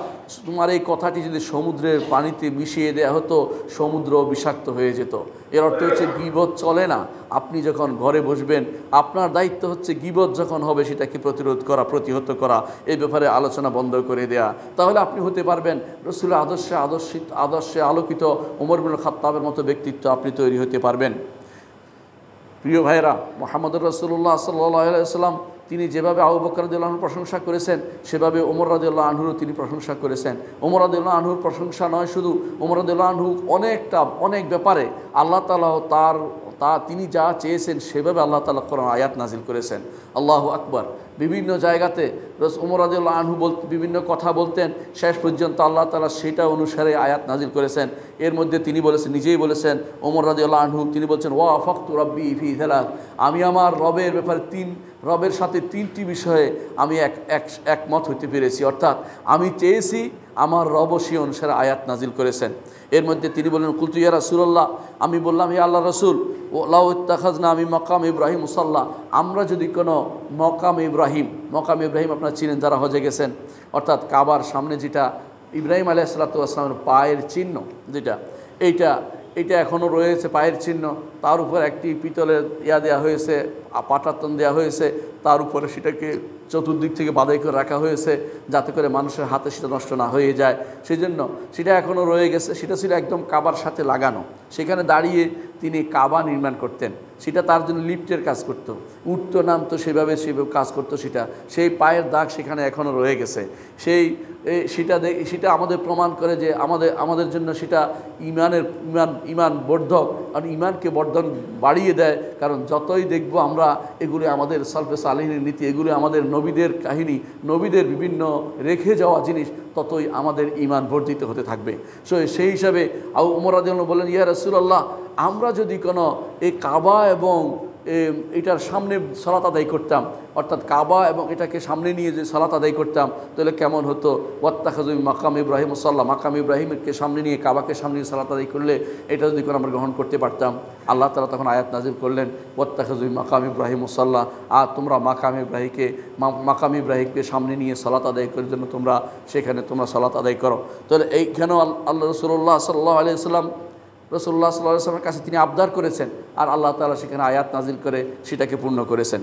তোমার এই কথাটি যদি সমুদ্রের পানিতে মিশিয়ে দেওয়া হতো সমুদ্র বিষাক্ত হয়ে যেত। এর অর্থ হচ্ছে গীবত চলে না। আপনি যখন ঘরে বসবেন আপনার দায়িত্ব হচ্ছে গীবত যখন হবে সেটাকে প্রতিরোধ করা, প্রতিহত করা, এই ব্যাপারে আলোচনা বন্ধ করে দেয়া। তাহলে আপনি হতে পারবেন রাসূলের আদর্শে আলোকিত ওমর ইবনে খাত্তাবের মতো ব্যক্তিত্ব আপনি তৈরি হতে পারবেন। প্রিয় ভাইরা, মুহাম্মদুর রাসূলুল্লাহ সাল্লাল্লাহু আলাইহি ওয়াসাল্লাম তিনি যেভাবে আবু বকর রাদিয়াল্লাহু আনহুর প্রশংসা করেছেন সেভাবে ওমর রাদিয়াল্লাহু আনহুরও তিনি প্রশংসা করেছেন। ওমর রাদিয়াল্লাহু আনহুর প্রশংসা নয় শুধু, ওমর রাদিয়াল্লাহু আনহু অনেক ব্যাপারে আল্লাহ তাআলা তিনি যা চেয়েছেন সেভাবে আল্লাহ তাআলা কোরআন আয়াত নাজিল করেছেন। আল্লাহু আকবার। বিভিন্ন জায়গাতে ওমর রাদিয়াল্লাহু আনহু বিভিন্ন কথা বলতেন, শেষ পর্যন্ত আল্লাহ তাআলা সেটা অনুসারে আয়াত নাজিল করেছেন। এর মধ্যে তিনি বলেছেন, নিজেই বলেছেন ওমর রাদিয়াল্লাহু আনহু, তিনি বলছেন, ওয়া আফাকতু রাব্বি ফি সালাত, আমি আমার রবের ব্যাপারে রবের সাথে তিনটি বিষয়ে আমি একমত হইতে পেরেছি, অর্থাৎ আমি চেয়েছি আমার রব সে অনুসারে আয়াত নাজিল করেছেন। এর মধ্যে তিনি বললেন, কুলতু ইয়া রাসূলুল্লাহ, আমি বললাম হে আল্লাহ রসুল, লাউ ইত্তাখাযনা মিন মাকাম ইব্রাহিম মুসাল্লা, আমরা যদি কোনো মাকাম ইব্রাহিম আপনারা চিনেন যারা হজে গেছেন, অর্থাৎ কাবার সামনে যেটা ইব্রাহিম আলাইহিস সালাতু ওয়াস সালামের পায়ের চিহ্ন, যেটা এইটা এখনও রয়েছে পায়ের চিহ্ন, তার উপর একটি পিতলের দেওয়া হয়েছে, পাটাতন দেওয়া হয়েছে, তার উপরে সেটাকে চতুর্দিক থেকে বাঁধাই করে রাখা হয়েছে যাতে করে মানুষের হাতে সেটা নষ্ট না হয়ে যায়। সেই জন্য সেটা এখনও রয়ে গেছে। সেটা ছিল একদম কাবার সাথে লাগানো, সেখানে দাঁড়িয়ে তিনি কাবা নির্মাণ করতেন। সেটা তার জন্য লিফটের কাজ করত, উঠতো নামতো সেভাবে কাজ করতো। সেই পায়ের দাগ সেখানে এখনও রয়ে গেছে। সেটা আমাদের প্রমাণ করে যে আমাদের জন্য সেটা ইমান বর্ধক, আর ইমানকে বর্ধন বাড়িয়ে দেয়। কারণ যতই দেখব আমরা এগুলি আমাদের সালফে সালিহিনের নীতি, এগুলি আমাদের নবীদের কাহিনী, নবীদের বিভিন্ন রেখে যাওয়া জিনিস, ততই আমাদের ইমান বর্ধিত হতে থাকবে। সেই হিসাবে ওমর রাদিয়াল্লাহু আনহু বলেন, ইয়া রাসূলুল্লাহ, আমরা যদি কোনো এই কাবা এবং এটার সামনে সালাত আদায় করতাম, অর্থাৎ কাবা এবং এটাকে সামনে নিয়ে যে সালাত আদায় করতাম, তাহলে কেমন হতো? ওয়াত্তাখাযু মিন মাকাম ইব্রাহিম মুসাল্লা, মাকাম ইব্রাহিমকে সামনে নিয়ে, কাবাকে সামনে নিয়ে সালাত আদায় করলে এটা যদি কোনো আমরা গ্রহণ করতে পারতাম। আল্লাহ তাআলা তখন আয়াত নাজিল করলেন, ওয়াত্তাখাযু মিন মাকাম ইব্রাহিম মুসাল্লা, আর তোমরা মাকাম ইব্রাহিমকে সামনে নিয়ে সালাত আদায় করার জন্য সেখানে তোমরা সালাত আদায় করো। তাহলে এইখানেও আল্লাহ রাসূলুল্লাহ সাল্লাল্লাহু আলাইহি ওয়াসাল্লাম রাসূলুল্লাহ সাল্লাল্লাহু আলাইহি ওয়াসাল্লামের কাছে তিনি আবদার করেছেন, আর আল্লাহ তাআলা সেখানে আয়াত নাজিল করে সেটাকে পূর্ণ করেছেন।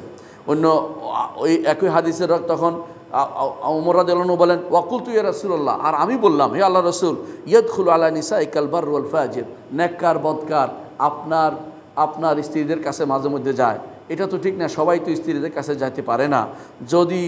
ওই একই হাদিসের তখন ওমর রাদিয়াল্লাহু আনহু বলেন, ওয়াকুলতু ইয়া রাসূলুল্লাহ, আর আমি বললাম হে আল্লাহ রসুল, ইয়াদখুলু আলা নিসাইকাল বাররু ওয়াল ফাজির, নেককার বদকার আপনার স্ত্রীদের কাছে মাঝে মধ্যে যায়। এটা তো ঠিক না, সবাই তো স্ত্রীদের কাছে যাইতে পারে না। যদি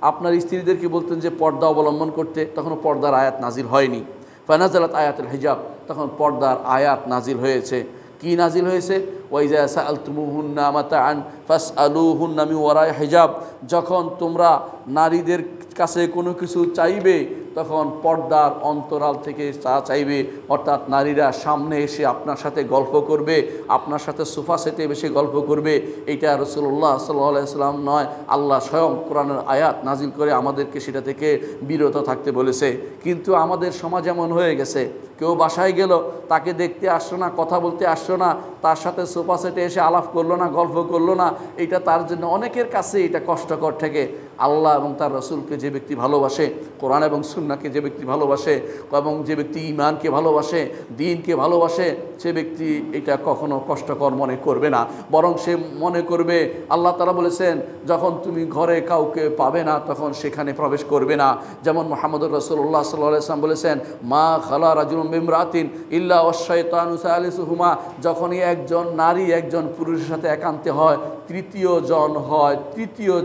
আপনার স্ত্রীদেরকে বলতেন যে পর্দা অবলম্বন করতে, তখনও পর্দার আয়াত নাজিল হয়নি। ফানাজালাত আয়াতুল হিজাব, তখন পর্দার আয়াত নাজিল হয়েছে। কি নাজিল হয়েছে? ওয়াইজা সাআলতুমুহুন্না মাতাআন ফাসআলুহুন্না মিন ওয়ারাই হিজাব, যখন তোমরা নারীদের কাছে কোনো কিছু চাইবে তখন পর্দার অন্তরাল থেকে চাইবে, অর্থাৎ নারীরা সামনে এসে আপনার সাথে গল্প করবে, আপনার সাথে সোফা সেটে বসে গল্প করবে। এইটা রাসূলুল্লাহ সাল্লাল্লাহু আলাইহি ওয়াসাল্লাম নয়, আল্লাহ স্বয়ং কোরআনের আয়াত নাজিল করে আমাদেরকে সেটা থেকে বিরত থাকতে বলেছে। কিন্তু আমাদের সমাজ এমন হয়ে গেছে, কেউ বাসায় গেল, তাকে দেখতে আসলো না, কথা বলতে আসলো না, তার সাথে সোফা সেটে এসে আলাপ করলো না, গল্প করলো না, এটা তার জন্য অনেকের কাছে এটা কষ্টকর থেকে। আল্লাহ এবং তার রসুলকে যে ব্যক্তি ভালোবাসে, কোরআন এবং সুন্নাহকে যে ব্যক্তি ভালোবাসে এবং যে ব্যক্তি ঈমানকে ভালোবাসে, দ্বীনকে ভালোবাসে, সে ব্যক্তি এটা কখনো কষ্টকর মনে করবে না, বরং সে মনে করবে, আল্লাহ তাআলা বলেছেন যখন তুমি ঘরে কাউকে পাবে না তখন সেখানে প্রবেশ করবে না। যেমন মুহাম্মদুর রাসূলুল্লাহ সাল্লাল্লাহু আলাইহি ওয়াসাল্লাম বলেছেন, মা খালা রাজুলুম বিমরাতিন ইল্লা ওয়াশ-শাইতানু সালিসুহুমা, যখনই একজন নারী একজন পুরুষের সাথে একান্তে হয়, তৃতীয়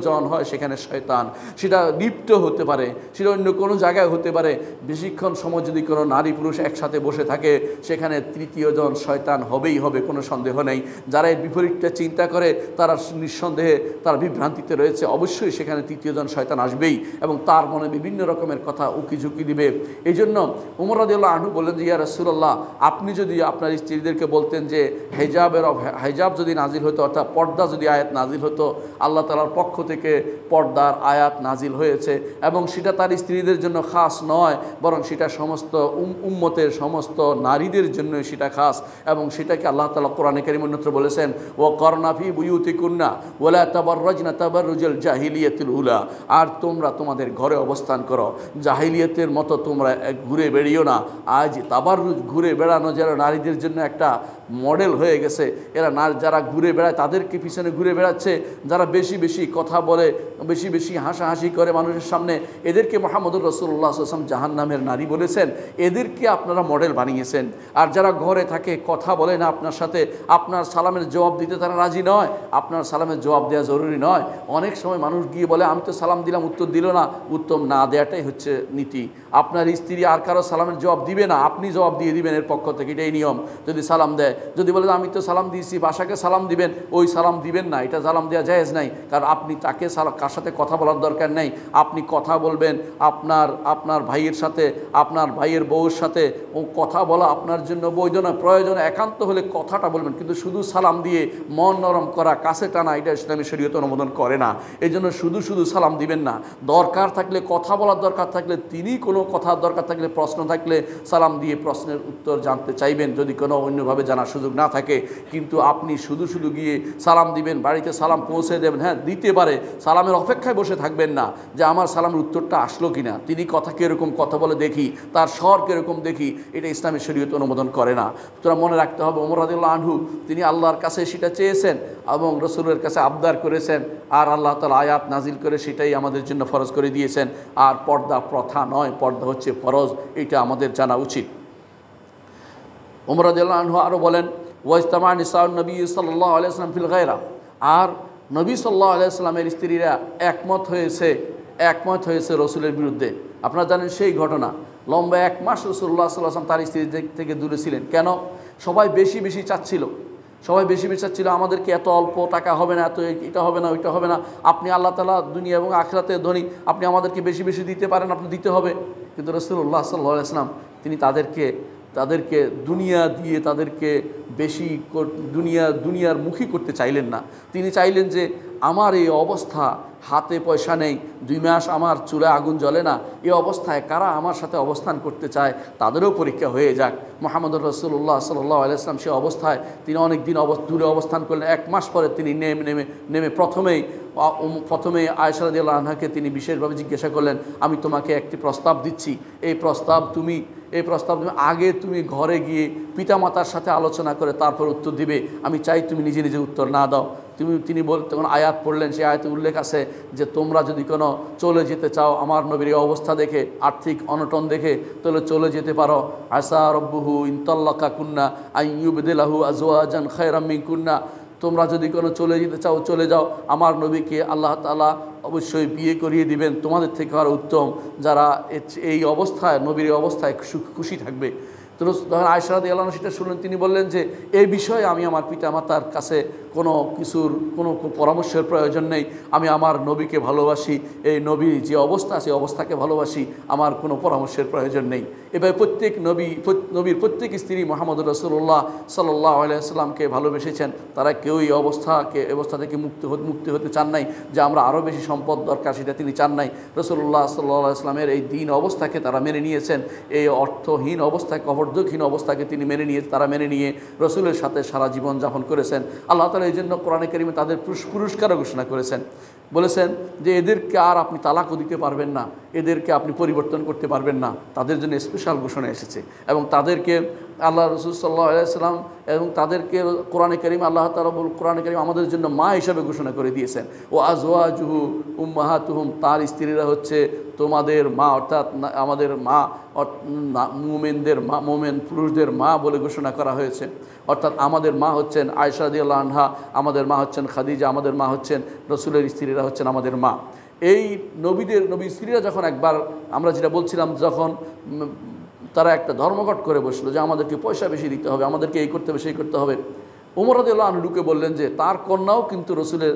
জন হয় সেখানে শয়তান। সেটা লিপ্ত হতে পারে, সেটা অন্য কোনো জায়গায় হতে পারে। বেশিক্ষণ সময় যদি কোনো নারী পুরুষ একসাথে বসে থাকে, সেখানে তৃতীয় জন শয়তান হবেই হবে, কোনো সন্দেহ নেই। যারা এর বিপরীতটা চিন্তা করে তারা নিঃসন্দেহে তারা বিভ্রান্তিতে রয়েছে। অবশ্যই সেখানে তৃতীয় জন শয়তান আসবেই এবং তার মনে বিভিন্ন রকমের কথা উকি ঝুঁকি দিবে। এই জন্য উমর রাদিয়াল্লাহু আনহু বললেন যে, ইয়া রাসূলুল্লাহ, আপনি যদি আপনার স্ত্রীদেরকে বলতেন যে হেজাব যদি নাজিল হতো, অর্থাৎ পর্দা যদি আয়াত নাজিল হতো, আল্লাহ তাআলার পক্ষ থেকে পর্দার আয়াত নাজিল হয়েছে এবং সেটা তার স্ত্রীদের জন্য খাস নয়, বরং সেটা সমস্ত উম্মতের সমস্ত নারীদের জন্য সেটা খাস। এবং সেটাকে আল্লাহ তাআলা কোরআনে কারীমে অন্যত্র বলেছেন, ওয়াকারনা ফি বুয়ুতিকুন্না ওয়ালা তাবাররাজনা তাবাররুজাল জাহিলিয়াতিল উলা, আর তোমরা তোমাদের ঘরে অবস্থান করো, জাহিলিয়াতের মতো তোমরা ঘুরে বেরিও না। আজ তাবাররুজ, ঘুরে বেড়ানো যারা নারীদের জন্য একটা মডেল হয়ে গেছে। এরা যারা ঘুরে বেড়ায় তাদেরকে পিছনে ঘুরে বেড়াচ্ছে, যারা বেশি বেশি কথা বলে, বেশি বেশি হাসাহাসি করে মানুষের সামনে, এদেরকে মুহাম্মদুর রাসূলুল্লাহ সাল্লাল্লাহু আলাইহি ওয়াসাল্লাম জাহান্নামের নারী বলেছেন, এদেরকে আপনারা মডেল বানিয়েছেন। আর যারা ঘরে থাকে, কথা বলে না আপনার সাথে, আপনার সালামের জবাব দিতে তারা রাজি নয়, আপনার সালামের জবাব দেওয়া জরুরি নয়। অনেক সময় মানুষ গিয়ে বলে, আমি তো সালাম দিলাম, উত্তর দিল না। উত্তর না দেওয়াটাই হচ্ছে নীতি। আপনার স্ত্রী আর কারো সালামের জবাব দিবে না, আপনি জবাব দিয়ে দিবেন এর পক্ষ থেকে, এটাই নিয়ম। যদি সালাম দেয়, যদি বলে আমি তো সালাম দিয়েছি, বাসাকে সালাম দিবেন, ওই সালাম দিবেন না, এটা সালাম দেওয়া জায়েজ নাই। কারণ আপনি তাকে কার সাথে কথা বলার দরকার নেই, আপনি কথা বলবেন আপনার ভাইয়ের সাথে, আপনার ভাইয়ের বউয়ের সাথে। ও কথা বলা আপনার জন্য বৈধ না, প্রয়োজন একান্ত হলে কথাটা বলবেন, কিন্তু শুধু সালাম দিয়ে মন নরম করা, কাছে টানা, এটা ইসলামী শরীয়ত অনুমোদন করে না। এই জন্য শুধু সালাম দিবেন না। দরকার থাকলে, কথা বলার দরকার থাকলে, তিনি কোনো কথার দরকার থাকলে, প্রশ্ন থাকলে সালাম দিয়ে প্রশ্নের উত্তর জানতে চাইবেন, যদি কোনো অন্যভাবে জানার সুযোগ না থাকে। কিন্তু আপনি শুধু গিয়ে সালাম দিবেন, বাড়িতে সালাম পৌঁছে দেবেন, হ্যাঁ দিতে পারে, সালামের অপেক্ষায় বসে থাকবেন না যে আমার সালামের উত্তরটা আসলো কিনা, তিনি কথা কীরকম কথা বলে দেখি, তার স্বর কীরকম দেখি, এটা ইসলামী শরীয়ত অনুমোদন করে না। সুতরাং মনে রাখতে হবে, ওমর রাদিয়াল্লাহু আনহু তিনি আল্লাহর কাছে সেটা চেয়েছেন এবং রসুলের কাছে আবদার করেছেন, আর আল্লাহ তাআলা আয়াত নাজিল করে সেটাই আমাদের জন্য ফরজ করে দিয়েছেন। আর পর্দা প্রথা নয়, পর্দা হচ্ছে ফরজ, এটা আমাদের জানা উচিত। ওমর রাদিয়াল্লাহু আনহু আরও বলেন, ওয়াজতামা নিসাউন নবী সাল্লাল্লাহু আলাইহি ওয়াসাল্লাম ফিল গায়রা, আর নবী সাল্লাল্লাহু আলাইহি ওয়াসাল্লামের স্ত্রীরা একমত হয়েছে রসুলের বিরুদ্ধে। আপনারা জানেন সেই ঘটনা, লম্বা 1 মাস রাসূলুল্লাহ সাল্লাল্লাহু আলাইহি ওয়াসাল্লাম তার স্ত্রী থেকে দূরে ছিলেন। কেন? সবাই বেশি চাচ্ছিল, আমাদেরকে এত অল্প টাকা হবে না, এত এটা হবে না, ওইটা হবে না, আপনি আল্লাহ তাআলা দুনিয়া এবং আখিরাতে ধনী, আপনি আমাদেরকে বেশি দিতে পারেন, আপনি দিতে হবে। কিন্তু রাসূলুল্লাহ সাল্লাল্লাহু আলাইহি ওয়াসাল্লাম তিনি তাদেরকে দুনিয়া দিয়ে তাদেরকে বেশি দুনিয়ার মুখী করতে চাইলেন না। তিনি চাইলেন যে আমার এই অবস্থা, হাতে পয়সা নেই, 2 মাস আমার চুলায় আগুন জ্বলে না, এই অবস্থায় কারা আমার সাথে অবস্থান করতে চায় তাদেরও পরীক্ষা হয়ে যাক। মুহাম্মদুর রাসূলুল্লাহ সাল্লাল্লাহু আলাইহি ওয়াসাল্লাম সে অবস্থায় তিনি অনেক দিন দূরে অবস্থান করলেন। 1 মাস পরে তিনি নেমে প্রথমেই আয়েশা রাদিয়াল্লাহু আনহাকে তিনি বিশেষভাবে জিজ্ঞাসা করলেন, আমি তোমাকে একটি প্রস্তাব দিচ্ছি, এই প্রস্তাব তুমি আগে ঘরে গিয়ে পিতামাতার সাথে আলোচনা করে তারপর উত্তর দিবে, আমি চাই তুমি নিজে উত্তর না দাও। তিনি তখন আয়াত পড়লেন, সেই আয়াতে উল্লেখ আছে যে তোমরা যদি কোনো চলে যেতে চাও আমার নবীর এই অবস্থা দেখে, আর্থিক অনটন দেখে, তাহলে চলে যেতে পারো। আসা রব্বুহু ইন তাল্লাকাকুন্না আন ইউবদিলাহু আজওয়াজান খায়রাম মিনকুন্না, তোমরা যদি কোনো চলে যেতে চাও চলে যাও, আমার নবীকে আল্লাহ তাআলা অবশ্যই বিয়ে করিয়ে দিবেন তোমাদের থেকে আরও উত্তম, যারা এই অবস্থায় নবীর অবস্থায় খুশি থাকবে। তো তো যখন আয়েশা রাদিয়াল্লাহু আনহা সেটা শুনলেন, তিনি বললেন যে এই বিষয়ে আমি আমার পিতামাতার কাছে কোনো পরামর্শের প্রয়োজন নেই, আমি আমার নবীকে ভালোবাসি, এই নবী যে অবস্থা আছে অবস্থাকে ভালোবাসি, আমার কোনো পরামর্শের প্রয়োজন নেই। এভাবে নবীর প্রত্যেক স্ত্রী মুহাম্মদুর রাসূলুল্লাহ সাল্লাল্লাহু আলাইহি ওয়াসাল্লামকে ভালোবেসেছেন। তারা কেউ এই অবস্থা থেকে মুক্তি হতে চান নাই যে আমরা আরও বেশি সম্পদ দরকার, সেটা তিনি চান নাই। রাসূলুল্লাহ সাল্লাল্লাহু আলাইহি ওয়াসাল্লামের এই দ্বীন অবস্থাকে তারা মেনে নিয়েছেন, এই অর্থহীন অবস্থাকে, অবর্ধকহীন অবস্থাকে তারা মেনে নিয়ে রসুলের সাথে সারা জীবন যাপন করেছেন। আল্লাহ তাআলা এই জন্য কোরআনে কারিমে তাদের পুরস্কারও ঘোষণা করেছেন, বলেছেন যে এদেরকে আর আপনি তালাকও দিতে পারবেন না, এদেরকে আপনি পরিবর্তন করতে পারবেন না। তাদের জন্য স্পেশাল ঘোষণা এসেছে এবং তাদেরকে আল্লাহ রাসূল সাল্লাল্লাহু আলাইহি ওয়াসাল্লাম এবং তাদেরকে কোরআনে কারিম আল্লাহ তাআলা কোরআনে কারিম আমাদের জন্য মা হিসাবে ঘোষণা করে দিয়েছেন। ও আজওয়াজুহু উম্মাহাতুহুম, তার স্ত্রীরা হচ্ছে তোমাদের মা, অর্থাৎ আমাদের মা, মুমিন পুরুষদের মা বলে ঘোষণা করা হয়েছে। অর্থাৎ আমাদের মা হচ্ছেন আয়েশা রাদিয়াল্লাহু আনহা, আমাদের মা হচ্ছেন খাদিজা, আমাদের মা হচ্ছেন রসুলের স্ত্রীরা হচ্ছেন আমাদের মা। এই নবীর স্ত্রীরা যখন একবার, আমরা যেটা বলছিলাম, যখন তারা একটা ধর্মঘট করে বসলো যে আমাদেরকে পয়সা বেশি দিতে হবে, আমাদেরকে এই করতে হবে সেই করতে হবে, ওমর রাদিয়াল্লাহু আনহু ঢুকে বললেন যে তার কন্যাও কিন্তু রসুলের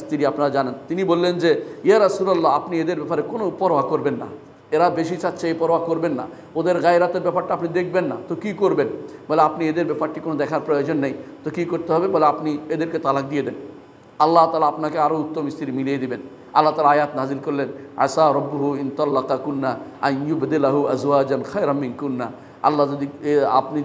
স্ত্রী, আপনারা জানেন। তিনি বললেন যে ইয়া রাসূলুল্লাহ, আপনি এদের ব্যাপারে কোনো পরোয়া করবেন না, এরা বেশি চাচ্ছে এই পরোয়া করবেন না, ওদের গায়রাতের ব্যাপারটা আপনি দেখবেন না, তো কি করবেন? বলে আপনি এদের ব্যাপারটি কোনো দেখার প্রয়োজন নেই, তো কি করতে হবে? বলে আপনি এদেরকে তালাক দিয়ে দেন, আল্লাহ তাআলা আপনাকে আরও উত্তম স্ত্রী মিলিয়ে দিবেন। আল্লাহ তাআলা আয়াত নাজিল করলেন, আসা রব্বুহু ইন তাল্লাকাকুন্না আন ইউবদিলাহু আজওয়াজান খায়রাম মিনকুন্না। আল্লাহ যদি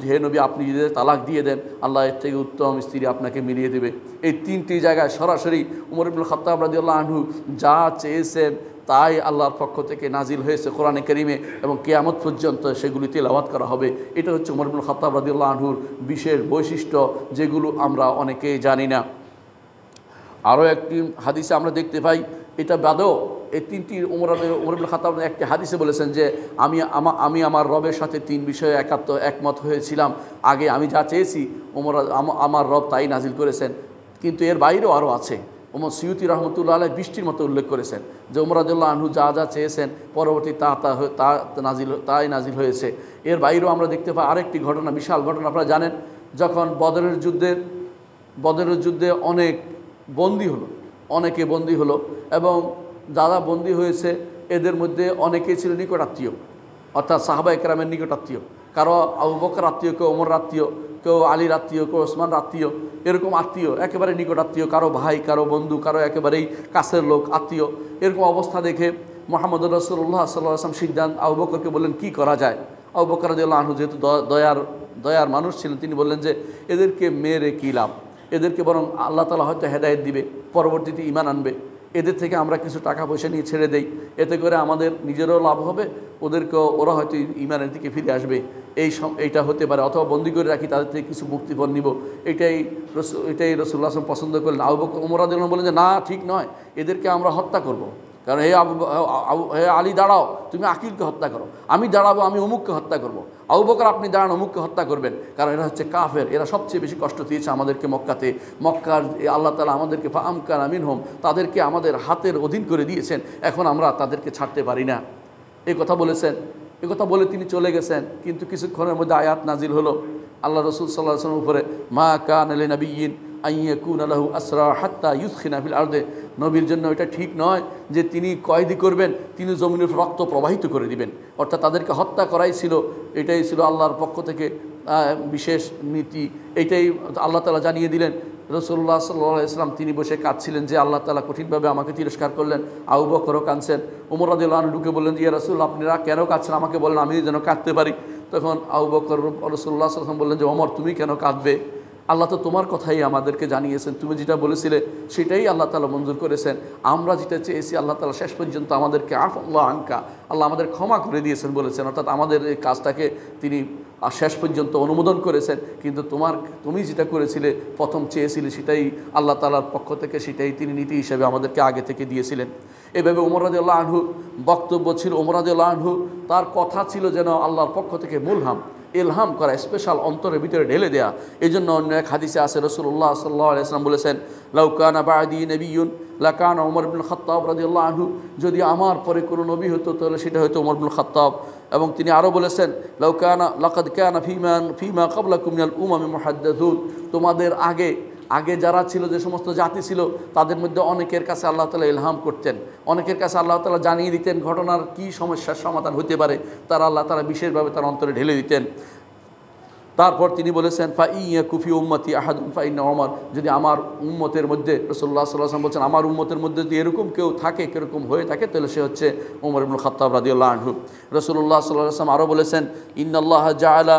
হে নবী আপনি যদি তালাক দিয়ে দেন, আল্লাহ এর থেকে উত্তম স্ত্রী আপনাকে মিলিয়ে দেবে। এই তিনটি জায়গায় সরাসরি উমর ইবনুল খাত্তাব রাদিয়াল্লাহু আনহু যা চেয়েছেন তাই আল্লাহর পক্ষ থেকে নাজিল হয়েছে কোরআনে কারিমে, এবং কিয়ামত পর্যন্ত সেগুলি তিলাওয়াত করা হবে। এটা হচ্ছে উমর ইবনুল খাত্তাব রাদিয়াল্লাহু আনহুর বিশেষ বৈশিষ্ট্য, যেগুলো আমরা অনেকেই জানি না। আরও একটি হাদিসে আমরা দেখতে পাই, এটা বাদেও এই তিনটি উমর ইবনুল খাত্তাব একটি হাদিসে বলেছেন যে আমি আমার রবের সাথে তিন বিষয়ে একমত হয়েছিলাম, আগে আমি যা চেয়েছি আমার রব তাই নাজিল করেছেন। কিন্তু এর বাইরেও আরও আছে। ওমর সিয়ুতি রহমতুল্লাহ আলাইহি বৃষ্টির মতো উল্লেখ করেছেন যে উমর রাদিয়াল্লাহু আনহু যা চেয়েছেন পরবর্তী তাই নাজিল হয়েছে। এর বাইরেও আমরা দেখতে পাই আরেকটি ঘটনা, বিশাল ঘটনা। আপনারা জানেন, যখন বদরের যুদ্ধে অনেকে বন্দী হলো এবং যারা বন্দী হয়েছে এদের মধ্যে অনেকেই ছিল নিকটাত্মীয়, অর্থাৎ সাহাবায়ে কেরামের নিকটাত্মীয়। কারো আবু বকর আত্মীয়, কেউ ওমর আত্মীয়, কেউ আলীর আত্মীয়, কেউ ওসমান আত্মীয়, এরকম আত্মীয়, একেবারে নিকটাত্মীয়, কারো ভাই, কারো বন্ধু, কারো একেবারেই কাছের লোক, আত্মীয়। এরকম অবস্থা দেখে মুহাম্মদুর রাসূলুল্লাহ সাল্লাল্লাহু আলাইহি ওয়াসাল্লাম সিদ্ধান্ত আবু বকরকে বললেন কী করা যায়। আবু বকর রাদিয়াল্লাহু আনহু যেহেতু দয়ার মানুষ ছিলেন, তিনি বললেন যে এদেরকে মেরে কী লাভ, এদেরকে বরং আল্লাহ তাআলা হয়তো হেদায়েত দিবে, পরবর্তীতে ঈমান আনবে, এদের থেকে আমরা কিছু টাকা পয়সা নিয়ে ছেড়ে দেই, এতে করে আমাদের নিজেরও লাভ হবে, ওরা হয়তো ঈমানের দিকে ফিরে আসবে, এইটা হতে পারে। অথবা বন্দি করে রাখি, তাদের থেকে কিছু মুক্তিপণ নিব। এটাই রাসূলুল্লাহ সাল্লাল্লাহু পছন্দ করলেন। আবু বকর ওমর রাদিয়াল্লাহু আনহু বলেন যে না, ঠিক নয়, এদেরকে আমরা হত্যা করব। কারণ হে আলী দাঁড়াও, তুমি আকিলকে হত্যা করো, আমি দাঁড়াবো, আমি অমুককে হত্যা করব। আবু বকর আপনি দাঁড়ান, অমুককে হত্যা করবেন, কারণ এরা হচ্ছে কাফের, এরা সবচেয়ে বেশি কষ্ট দিয়েছে আমাদেরকে মক্কার আল্লাহ তাআলা আমাদেরকে ফাআমকানা মিনহুম, তাদেরকে আমাদের হাতের অধীন করে দিয়েছেন, এখন আমরা তাদেরকে ছাড়তে পারি না। এই কথা বলেছেন। এ কথা বলে তিনি চলে গেছেন। কিন্তু কিছুক্ষণের মধ্যে আয়াত নাজিল হলো আল্লাহ রাসূল সাল্লাল্লাহু আলাইহি ওয়াসাল্লামের উপরে, মা কানা লিনাবিয়্যিন আন ইয়াকুনা লাহু আসরা হাত্তা ইউসখিনা ফিল আরদে। নবীর জন্য এটা ঠিক নয় যে তিনি কয়েদি করবেন, তিনি জমিনের রক্ত প্রবাহিত করে দিবেন, অর্থাৎ তাদেরকে হত্যা করাই ছিল, এটাই ছিল আল্লাহর পক্ষ থেকে বিশেষ নীতি। এটাই আল্লাহ তাআলা জানিয়ে দিলেন। রাসূলুল্লাহ সাল্লাল্লাহু আলাইহি ওয়াসাল্লাম তিনি বসে কাঁদছিলেন যে আল্লাহ তাআলা কঠিনভাবে আমাকে তিরস্কার করলেন। আবু বকরও কাঁদছেন। ওমর রাদিয়াল্লাহু আনহু ঢুকে বললেন যে ইয়া রাসূলুল্লাহ, আপনারা কেন কাঁদছেন, আমাকে বলেন, আমি যেন কাঁদতে পারি। তখন আবু বকর রাসূলুল্লাহ সাল্লাল্লাহু আলাইহি ওয়াসাল্লাম বললেন যে ওমর, তুমি কেন কাঁদবে? আল্লাহ তো তোমার কথাই আমাদেরকে জানিয়েছেন, তুমি যেটা বলেছিলে সেটাই আল্লাহ তাআলা মঞ্জুর করেছেন। আমরা যেটা চেয়েছি আল্লাহ তাআলা শেষ পর্যন্ত আমাদেরকে আফাল্লাহ আনকা, আল্লাহ আমাদের ক্ষমা করে দিয়েছেন বলেছেন, অর্থাৎ আমাদের এই কাজটাকে তিনি শেষ পর্যন্ত অনুমোদন করেছেন। কিন্তু তুমি যেটা করেছিলে, প্রথম চেয়েছিলে, সেটাই আল্লাহ তাআলার পক্ষ থেকে সেটাই তিনি নীতি হিসেবে আমাদেরকে আগে থেকে দিয়েছিলেন। এভাবে ওমর রাদিয়াল্লাহু আনহু বক্তব্য ছিল, ওমর রাদিয়াল্লাহু আনহু তার কথা ছিল যেন আল্লাহর পক্ষ থেকে মুলহাম। ইলহাম করা, স্পেশাল অন্তরের ভিতরে ঢেলে দেয়া। এই জন্য অন্য এক হাদিসে আছে রাসূলুল্লাহ সাল্লাল্লাহু আলাইহি ওয়াসাল্লাম বলেছেন, লাউ কানা বা'দি নাবিয়্যুন লাকানা ওমর ইবনুল খাত্তাব রাদিয়াল্লাহু আনহু, যদি আমার পরে কোনো নবী হতো তাহলে সেটা হয়তো ওমর ইবনুল খাত্তাব। এবং তিনি আরও বলেছেন, লাউ কানা লাকাদ কানা ফিমা ক্বাবলাকুম মিনাল উমামি মুহাদ্দাথুন, তোমাদের আগে যারা ছিল, যে সমস্ত জাতি ছিল, তাদের মধ্যে অনেকের কাছে আল্লাহ তাআলা ইলহাম করতেন, অনেকের কাছে আল্লাহ তাআলা জানিয়ে দিতেন ঘটনার কী সমস্যার সমাধান হতে পারে, তারা আল্লাহ তাআলা বিশেষভাবে তার অন্তরে ঢেলে দিতেন। তারপর তিনি বলেছেন, ফা ইয়া কুফি উম্মতি আহাদুন ফা ইন্না ওমর, যদি আমার উম্মতের মধ্যে, রাসূলুল্লাহ সাল্লাল্লাহু আলাইহি ওয়াসাল্লাম বলছেন, আমার উম্মতের মধ্যে যদি এরকম কেউ থাকে, কীরকম হয়ে থাকে, তাহলে সে হচ্ছে ওমর ইবনুল খাত্তাব রাদিয়াল্লাহু আনহু। রাসূলুল্লাহ সাল্লাল্লাহু আলাইহি ওয়াসাল্লাম আরও বলেছেন, ইন্নাল্লাহা জাআলা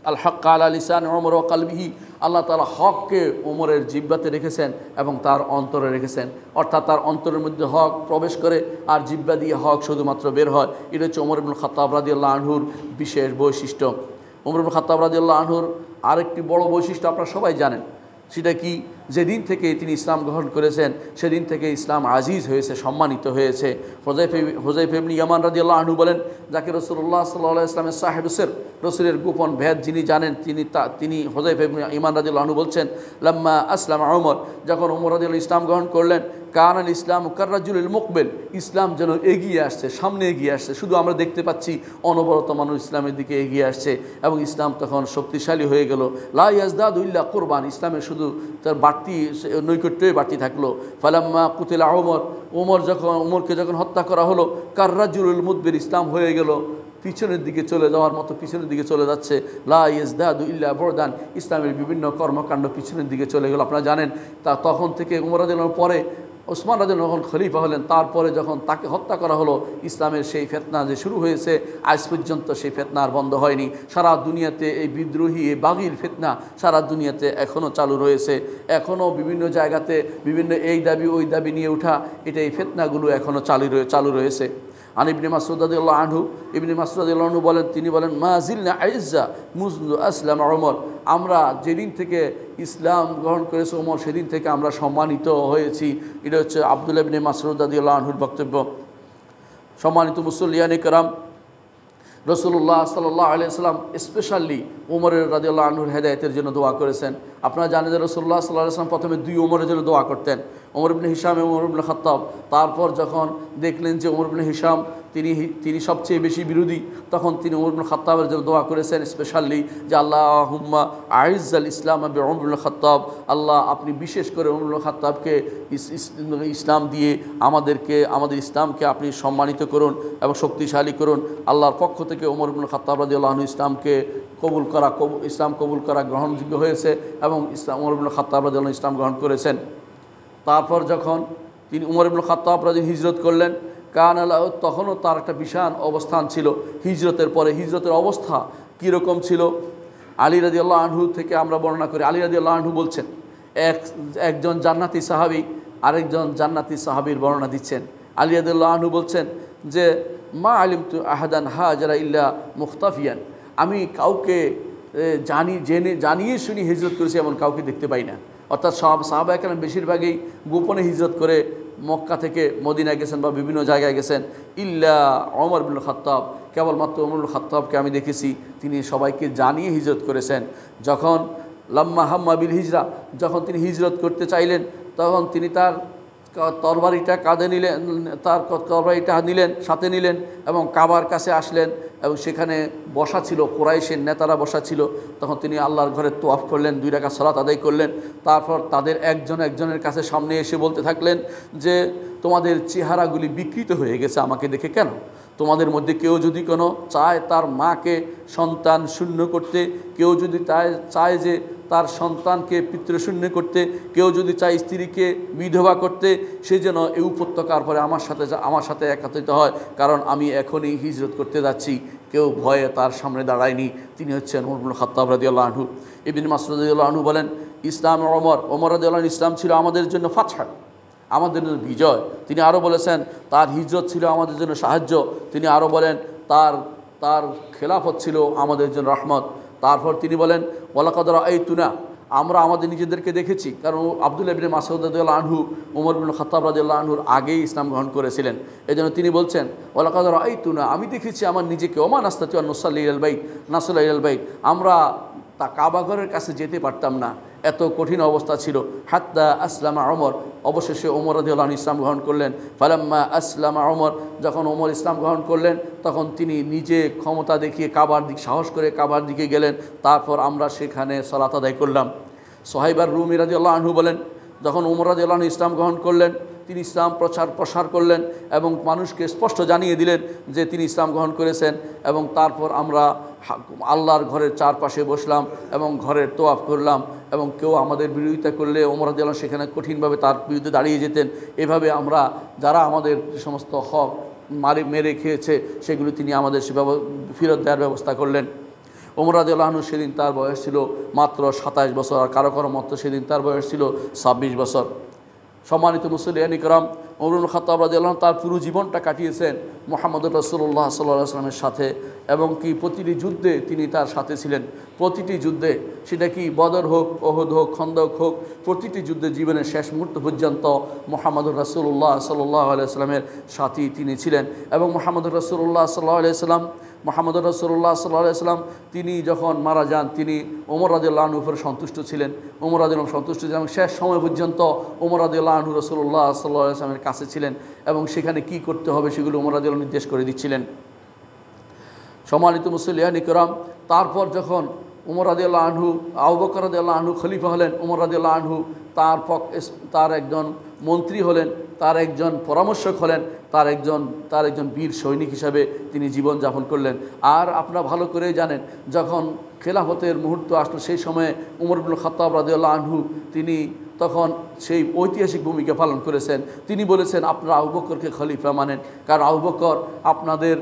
আল হক আলা লিসান ওমর ওয়া কলবিহি, আল্লাহ তাআলা হককে ওমরের জিহ্বাতে রেখেছেন এবং তার অন্তরে রেখেছেন, অর্থাৎ তার অন্তরের মধ্যে হক প্রবেশ করে আর জিহ্বা দিয়ে হক শুধুমাত্র বের হয়। এটা হচ্ছে ওমর ইবনুল খাত্তাব রাদিয়াল্লাহু আনহুর বিশেষ বৈশিষ্ট্য। ওমর ইবনুল খাত্তাব রাদিয়াল্লাহু আনহুর আরেকটি বড় বৈশিষ্ট্য আপনারা সবাই জানেন, সেটা কি, যেদিন থেকে তিনি ইসলাম গ্রহণ করেছেন সেদিন থেকে ইসলাম আজিজ হয়েছে, সম্মানিত হয়েছে। হুযায়ফা ইবনে ইয়ামান রাদিয়াল্লাহু আনহু বলেন, যাকে রাসূলুল্লাহ সাল্লাল্লাহু আলাইহি ওয়াসাল্লামের সাহেবুস সির, রাসূলের গোপন ভেদ যিনি জানেন, তিনি হুযায়ফা ইবনে ইয়ামান রাদিয়াল্লাহু আনহু বলছেন, লাম্মা আসলামা ওমর, যখন ওমর রাদিয়াল্লাহু ইসলাম গ্রহণ করলেন, কানাল ইসলাম কাররাজুলিল মুকবিল, ইসলাম যেন এগিয়ে আসছে, সামনে এগিয়ে আসছে, শুধু আমরা দেখতে পাচ্ছি অনবরত মানুষ ইসলামের দিকে এগিয়ে আসছে এবং ইসলাম তখন শক্তিশালী হয়ে গেল। লা ইয়াজদাদু ইল্লা কুরবান, ইসলামের শুধু তার বাড়তি নৈকট্যই বাড়তি থাকলো। ফালাম্মা কুতিলা ওমরকে যখন হত্যা করা হলো, কাররাজুলিল মুদবির, ইসলাম হয়ে গেল পিছনের দিকে চলে যাওয়ার মতো, পিছনের দিকে চলে যাচ্ছে। লা ইয়াজদাদু ইল্লা বুরদান, ইসলামের বিভিন্ন কর্মকাণ্ড পিছনের দিকে চলে গেল। আপনারা জানেন, তখন থেকে ওমর রাদিয়াল্লাহু আনহু পরে ওসমান রাদিয়াল্লাহু আনহু যখন খলিফা হলেন, তারপরে যখন তাকে হত্যা করা হলো, ইসলামের সেই ফিতনা যে শুরু হয়েছে, আজ পর্যন্ত সেই ফিতনা আর বন্ধ হয়নি। সারা দুনিয়াতে এই বিদ্রোহী, এই বাগীর ফিতনা সারা দুনিয়াতে এখনও চালু রয়েছে। এখনও বিভিন্ন জায়গাতে বিভিন্ন এই দাবি ওই দাবি নিয়ে ওঠা, এটা এই ফিতনাগুলো এখনও চালু রয়েছে। আন ইবনে মাসউদ রাদিয়াল্লাহু আনহু, ইবনে মাসউদ রাদিয়াল্লাহু আনহু বলেন, তিনি বলেন, মা জিলনা আইজ্জা মুযু আসলাম ওমর, আমরা যেদিন থেকে ইসলাম গ্রহণ করেছে ওমর, সেদিন থেকে আমরা সম্মানিত হয়েছি। এটা হচ্ছে আব্দুল্লাহ ইবনে মাসউদ রাদিয়াল্লাহু আনহুর বক্তব্য। সম্মানিত মুসল্লিয়ানে কেরাম, রাসূলুল্লাহ সাল্লাল্লাহু আলাইহি ওয়াসাল্লাম স্পেশালি ওমরের রাদিয়াল্লাহু আনহুর হেদায়েতের জন্য দোয়া করেছেন। আপনারা জানেন যে রাসূলুল্লাহ সাল্লাল্লাহু আলাইহি ওয়াসাল্লাম প্রথমে দুই ওমরের জন্য দোয়া করতেন, ওমর ইবনে হিশাম এবং ওমর ইবনে খাত্তাব। তারপর যখন দেখলেন যে ওমর ইবনে হিশাম তিনি সবচেয়ে বেশি বিরোধী, তখন তিনি ওমর ইবনে খাত্তাবের জন্য দোয়া করেছেন স্পেশালি, যে আল্লাহুম্মা আইজ্জাল ইসলাম বি ওমর ইবনে খাত্তাব, আল্লাহ আপনি বিশেষ করে ওমর ইবনে খাত্তাবকে ইসলাম দিয়ে আমাদের ইসলামকে আপনি সম্মানিত করুন এবং শক্তিশালী করুন। আল্লাহর পক্ষ থেকে ওমর ইবনে খাত্তাব রাদিয়াল্লাহু আনহু ইসলাম কবুল করা গ্রহণযোগ্য হয়েছে এবং ওমর ইবনে খাত্তাব রাদিয়াল্লাহু আনহু ইসলাম গ্রহণ করেছেন। তারপর যখন তিনি ওমর ইবনে খাত্তাব রাদিয়াল্লাহু হিজরত করলেন, তখনও তার একটা বিশাল অবস্থান ছিল। হিজরতের পরে হিজরতের অবস্থা কীরকম ছিল, আলী রাদিয়াল্লাহু আনহু থেকে আমরা বর্ণনা করি। আলী রাদিয়াল্লাহু আনহু বলছেন, একজন জান্নাতি সাহাবী আরেকজন জান্নাতি সাহাবীর বর্ণনা দিচ্ছেন। আলী রাদিয়াল্লাহু আনহু বলছেন যে, মা আলিমতু আহাদান হাজারা ইল্লা মুখতাফিয়ান, আমি কাউকে জানিয়ে শুনি হিজরত করেছি এমন কাউকে দেখতে পাই না। অর্থাৎ সাহাবায়ে কেরাম বেশিরভাগই গোপনে হিজরত করে মক্কা থেকে মদিনায় গেছেন বা বিভিন্ন জায়গায় গেছেন। ইল্লা ওমর ইবনুল খাত্তাব, কেবলমাত্র ওমর ইবনুল খাত্তাবকে আমি দেখেছি তিনি সবাইকে জানিয়ে হিজরত করেছেন। যখন লাম্মা হাম্মা বিল হিজরা, যখন তিনি হিজরত করতে চাইলেন, তখন তিনি তার তরবারিটা সাথে নিলেন এবং কাবার কাছে আসলেন এবং সেখানে বসা ছিল কুরাইশের নেতারা বসা ছিল। তখন তিনি আল্লাহর ঘরে তোয়াফ করলেন, 2 রাকাত সালাত আদায় করলেন। তারপর তাদের একজনের কাছে সামনে এসে বলতে থাকলেন যে, তোমাদের চেহারাগুলি বিকৃত হয়ে গেছে আমাকে দেখে কেন? তোমাদের মধ্যে কেউ যদি চায় তার মাকে সন্তান শূন্য করতে, কেউ যদি চায় যে তার সন্তানকে পিতৃশূন্য করতে, কেউ যদি চায় স্ত্রীকে বিধবা করতে, সে যেন এই উপত্যকার পরে আমার সাথে একত্রিত হয়, কারণ আমি এখনই হিজরত করতে যাচ্ছি। কেউ ভয়ে তার সামনে দাঁড়ায়নি। তিনি হচ্ছেন ওমর ইবনে খাত্তাব রাদিয়াল্লাহু আনহু। ইবনে মাসউদ রাদিয়াল্লাহু আনহু বলেন, ইসলাম ওমর রাদিয়াল্লাহু আনহু ইসলাম ছিল আমাদের জন্য ফাতহ, আমাদের জন্য বিজয়। তিনি আরও বলেছেন তার হিজরত ছিল আমাদের জন্য সাহায্য। তিনি আরও বলেন তার খেলাফত ছিল আমাদের জন্য রহমত। তারপর তিনি বলেন, ওয়ালাকাদ রাআইতুনা, আমরা আমাদের নিজেদেরকে দেখেছি, কারণ আব্দুল্লাহ ইবনে মাসউদ রাদিয়াল্লাহু আনহু ওমর ইবনে খাত্তাব রাদিয়াল্লাহু আনহুর আগেই ইসলাম গ্রহণ করেছিলেন। এজন্য তিনি বলছেন, ওয়ালাকাদ রাআইতুনা, আমি দেখেছি আমার নিজেকে, ওমা নাস্তাতি আন নুসাল্লি ইলাল বাইত নাসলা ইলাল বাইত, আমরা তা কাবা ঘরের কাছে যেতে পারতাম না, এত কঠিন অবস্থা ছিল। হাত্তা আসলামা ওমর, অবশেষে ওমর রাদিয়াল্লাহু আনহু ইসলাম গ্রহণ করলেন। ফালাম্মা আসলামা ওমর, যখন ওমর ইসলাম গ্রহণ করলেন তখন তিনি নিজে ক্ষমতা দেখিয়ে কাবার দিকে, সাহস করে কাবার দিকে গেলেন। তারপর আমরা সেখানে সালাত আদায় করলাম। সুহাইব আর-রুমি রাদিয়াল্লাহু আনহু বলেন, যখন ওমর রাদিয়াল্লাহু আনহু ইসলাম গ্রহণ করলেন, তিনি ইসলাম প্রসার করলেন এবং মানুষকে স্পষ্ট জানিয়ে দিলেন যে তিনি ইসলাম গ্রহণ করেছেন। এবং তারপর আমরা আল্লাহর ঘরের চারপাশে বসলাম এবং ঘরের তোয়াফ করলাম, এবং কেউ আমাদের বিরোধিতা করলে ওমর রাদিয়াল্লাহু আনহু সেখানে কঠিনভাবে তার বিরুদ্ধে দাঁড়িয়ে যেতেন। এভাবে আমরা যারা আমাদের যে সমস্ত হক মেরে খেয়েছে সেগুলো তিনি আমাদের সেভাবে ফেরত দেওয়ার ব্যবস্থা করলেন। ওমর রাদিয়াল্লাহু আনহু সেদিন তার বয়স ছিল মাত্র 27 বছর, আর কারো কারো মতো সেদিন তার বয়স ছিল 26 বছর। সম্মানিত মুসলিয়ান ইকরাম, ওমর ইবনে খাত্তাব রাদিয়াল্লাহু আনহু তার পুরো জীবনটা কাটিয়েছেন মুহাম্মদুর রাসূলুল্লাহ সাল্লাল্লাহু আলাইহি ওয়াসাল্লামের সাথে, এবং কি প্রতিটি যুদ্ধে তিনি তার সাথে ছিলেন। প্রতিটি যুদ্ধে, সেটা কি বদর হোক, ওহদ হোক, খন্দক হোক, প্রতিটি যুদ্ধে জীবনের শেষ মুহূর্ত পর্যন্ত মুহাম্মদুর রাসূলুল্লাহ সাল্লাল্লাহু আলাইহি ওয়াসাল্লামের সাথী তিনি ছিলেন। এবং মুহাম্মদুর রাসূলুল্লাহ সাল্লাল্লাহু আলাইহি ওয়াসাল্লাম মুহাম্মদুর রাসূলুল্লাহ সাল্লাল্লাহু আলাইহি ওয়াসাল্লাম তিনি যখন মারা যান, তিনি ওমর রাদিয়াল্লাহু আনহুর উপর সন্তুষ্ট ছিলেন। ওমর রাদিয়াল্লাহু আনহু সন্তুষ্ট ছিলেন এবং শেষ সময় পর্যন্ত ওমর রাদিয়াল্লাহু আনহু রাসূলুল্লাহ সাল্লাল্লাহু আলাইহি ওয়াসাল্লামের কাছে ছিলেন, এবং সেখানে কি করতে হবে সেগুলো ওমর রাদিয়াল্লাহু আনহু নির্দেশ করে দিচ্ছিলেন। সম্মানিত মুসলিয়ান ইকরাম, তারপর যখন ওমর রাদিয়াল্লাহু আনহু, আবু বকর রাদিয়াল্লাহু আনহু খলিফা হলেন, ওমর রাদিয়াল্লাহু আনহু তার একজন মন্ত্রী হলেন, তার একজন পরামর্শক হলেন, তার একজন বীর সৈনিক হিসাবে তিনি জীবনযাপন করলেন। আর আপনারা ভালো করেই জানেন, যখন খেলাফতের মুহূর্ত আসলো সেই সময়ে ওমর ইবনে খাত্তাব রাদিয়াল্লাহু আনহু তিনি তখন সেই ঐতিহাসিক ভূমিকা পালন করেছেন। তিনি বলেছেন, আপনারা আবু বকরকে খলিফা মানেন, কারণ আবু বকর আপনাদের